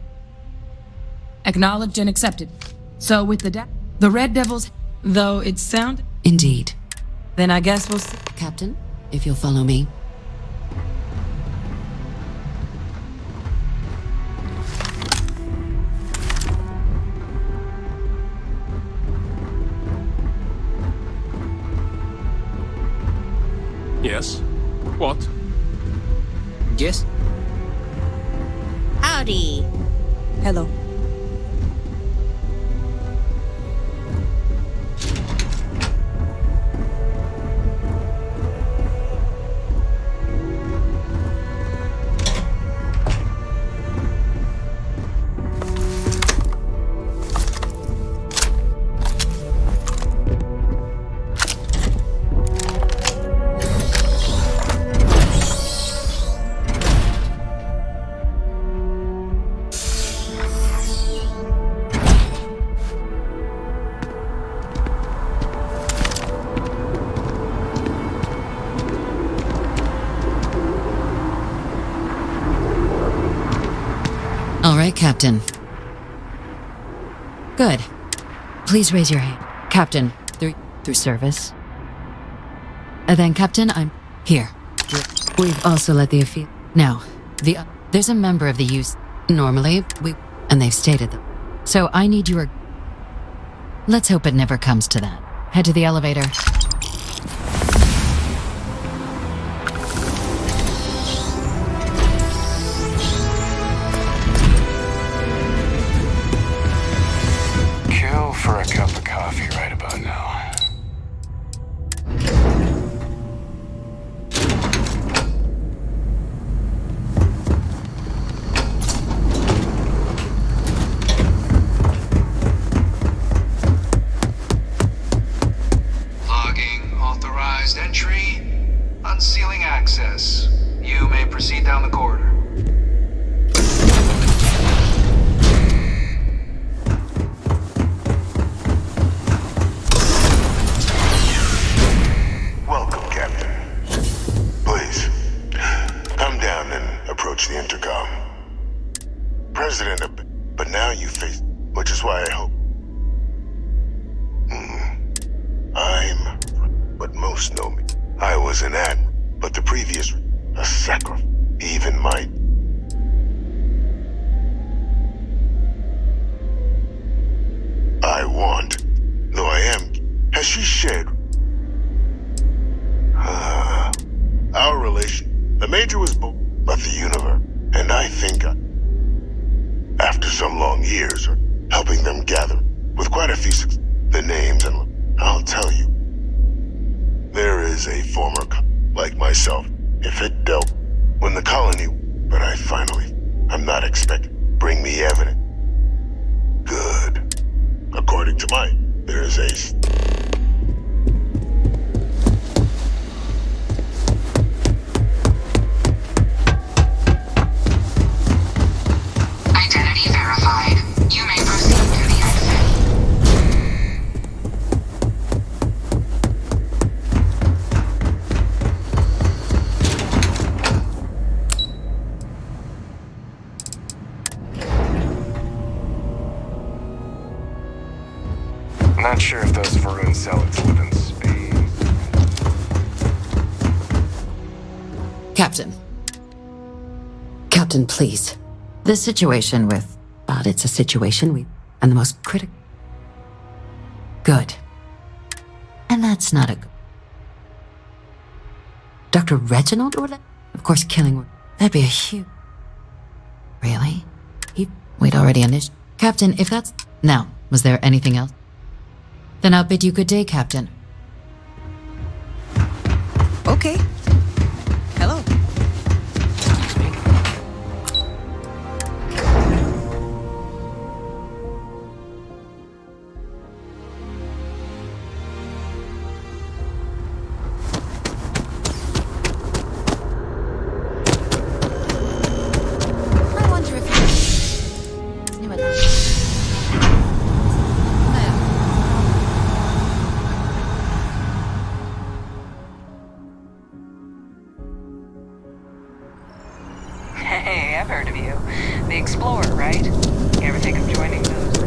Acknowledged and accepted. So with the Red Devils, though it sounded... Indeed. Then I guess we'll see. Captain, if you'll follow me. Yes? What? Yes? Howdy. Hello. All right, Captain. Good. Please raise your hand. Captain, through service. Then, Captain, I'm here. We've also let the affair. Now, there's a member of the use. Normally, and they've stated them. So I need your... Let's hope it never comes to that. Head to the elevator. Kill for a cup of coffee right about now. Logging authorized entry. Unsealing access. You may proceed down the corridor. Welcome, Captain. Please, come down and approach the intercom. President, but now you face, which is why I hope. I'm, but most know me. I was an admiral, but the previous, a sacrifice, even my. I want, though I am, has she shared? Our relation, the Major was both, but the universe, and I think after some long years, helping them gather, with quite a few the names, and I'll tell you, there is a former, like myself, if it dealt, when the colony, but I'm not expecting, bring me evidence. Good. According to mine, there is a... Identity verified. You may proceed to the exit. Not sure if those Varun zealots live in space. Captain. Captain, please. The situation with... But it's a situation and the most critical. Good. And that's not a... Dr. Reginald Orland? Of course, killing... That'd be a huge... Really? We'd already initiated... Captain, if that's... Now, was there anything else? Then I'll bid you good day, Captain. Okay. Hello. I wonder if you knew it. Hey, I've heard of you. The Explorer, right? You ever think of joining those?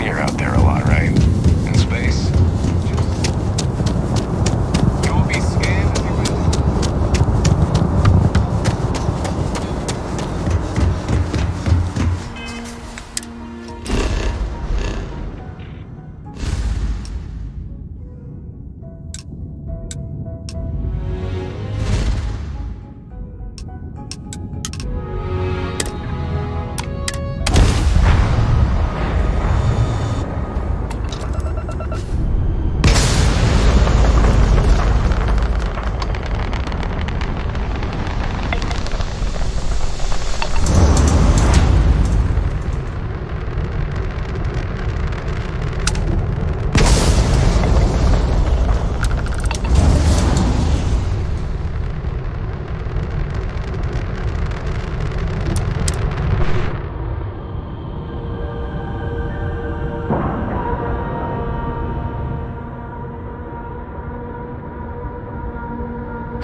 You're out there a lot, right? In space? You'll be scanned as you will.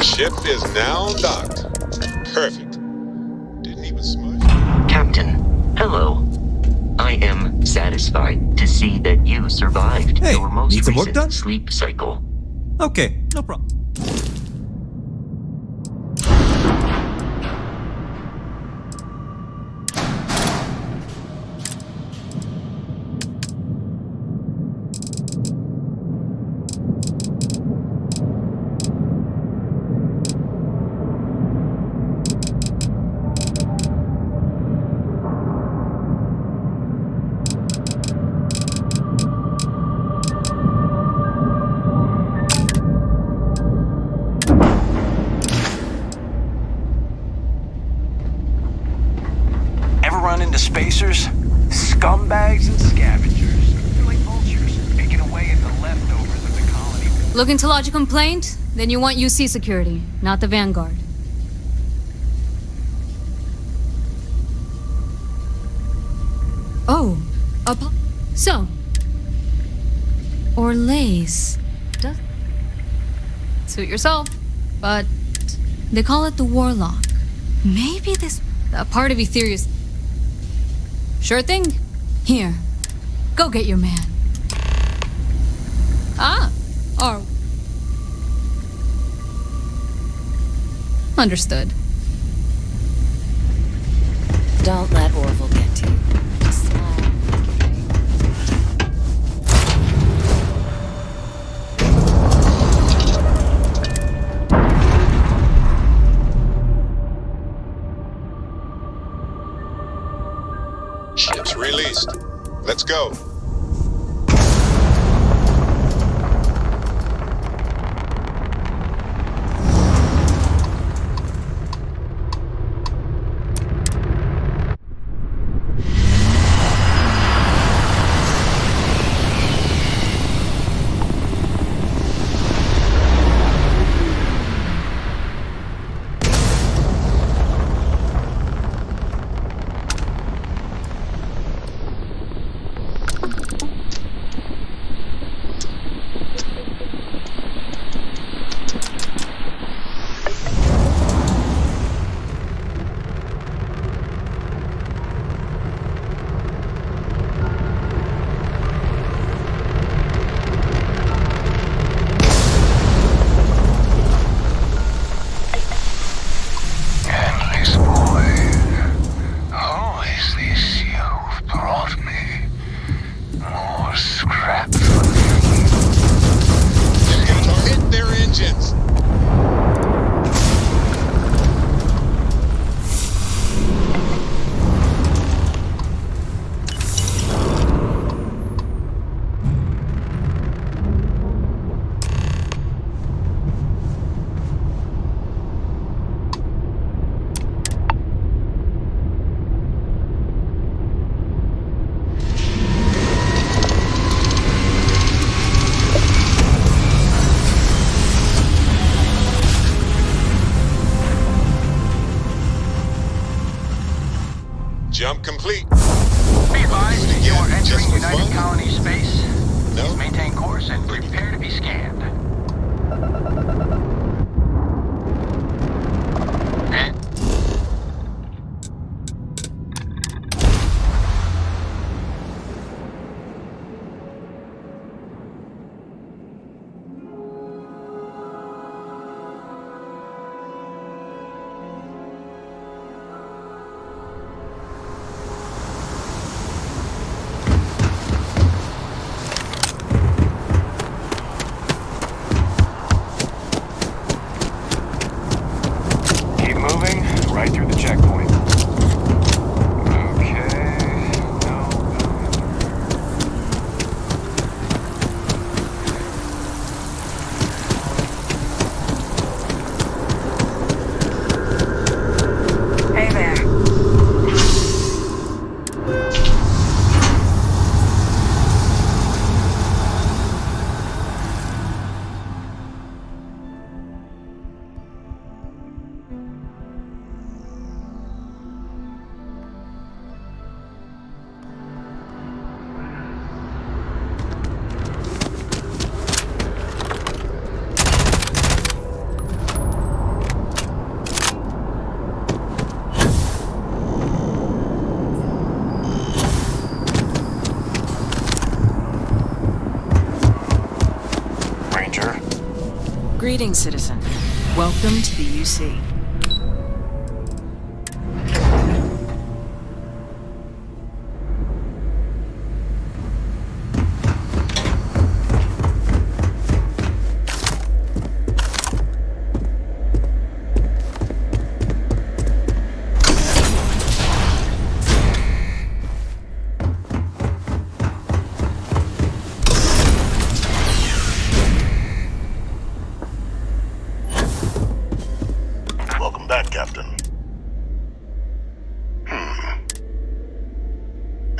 Ship is now docked. Perfect. Didn't even smudge. Captain, hello. I am satisfied to see that you survived your most need some work recent done? sleep cycle. Okay, no problem. into spacers? Scumbags and scavengers. They're like vultures, picking away at the leftovers of the colony. Looking to lodge a complaint? Then you want UC security, not the Vanguard. Oh, so. Orlace. Does suit yourself, but they call it the Warlock. Maybe this a part of Etheria's. Sure thing. Here, go get your man. Or understood. Don't let Orville get to you. Just smile. Ship's released. Let's go. Jump complete. Be advised, you are entering United Colony space. Please maintain course and prepare to be scanned. Right through the checkpoint. Okay. No. Hey there. Greetings, citizen. Welcome to the UC.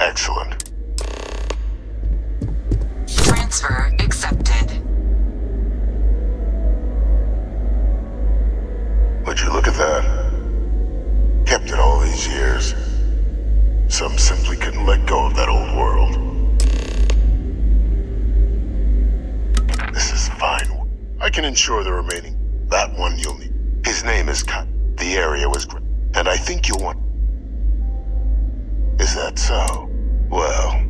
Excellent. Transfer accepted. Would you look at that? Kept it all these years. Some simply couldn't let go of that old world. This is fine. I can ensure the remaining. That one you'll need. His name is Cut. The area was great, and I think you'll want... Is that so? Well...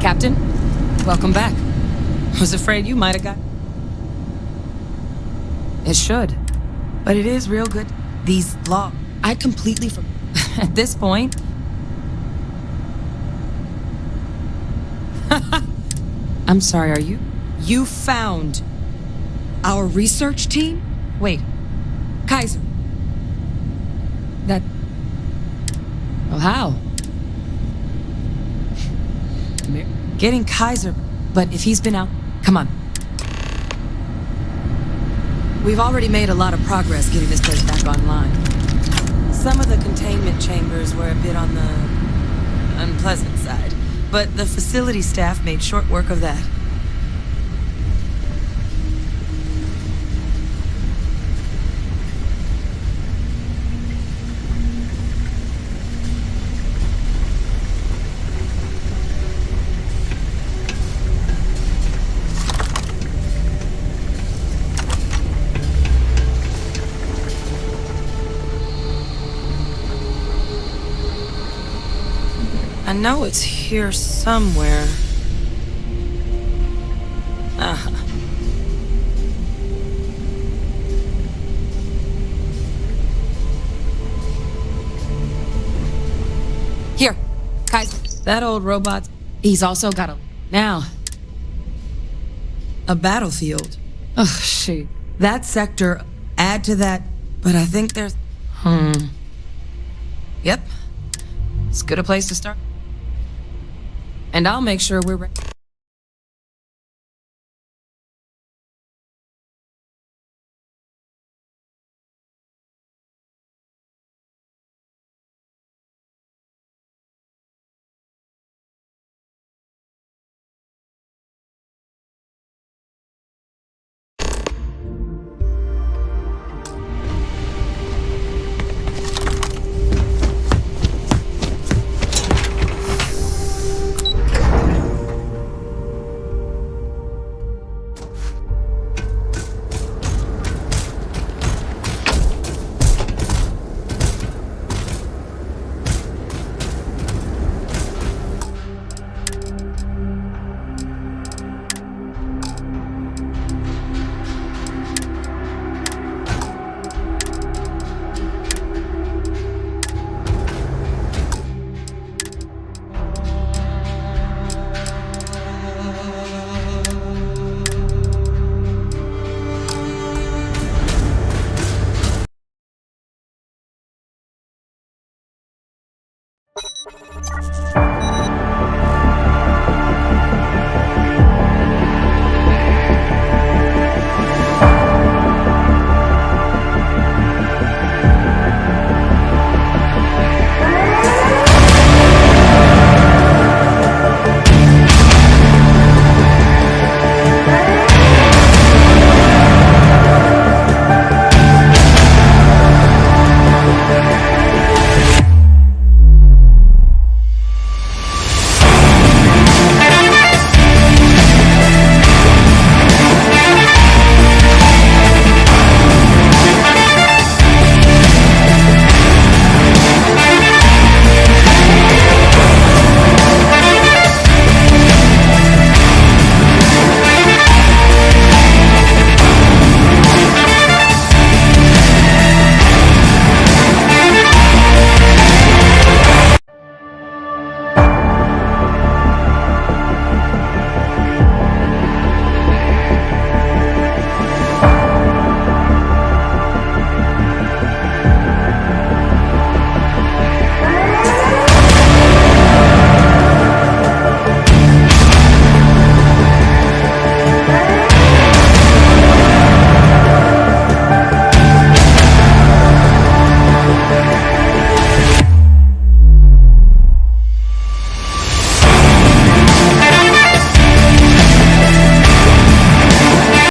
Captain, welcome back. Was afraid you might have got... It should. But it is real good. These logs. I completely forgot. At this point... I'm sorry, are you? You found our research team? Wait. Kaiser. That... Well, how? Getting Kaiser, but if he's been out... Come on. We've already made a lot of progress getting this place back online. Some of the containment chambers were a bit on the unpleasant side, but the facility staff made short work of that. I know it's here somewhere. Uh-huh. Here, Kaiser. That old robot, he's also got a... Now, a battlefield. Oh, shoot. That sector, add to that, but I think there's... Yep. It's good a place to start. And I'll make sure we're ready.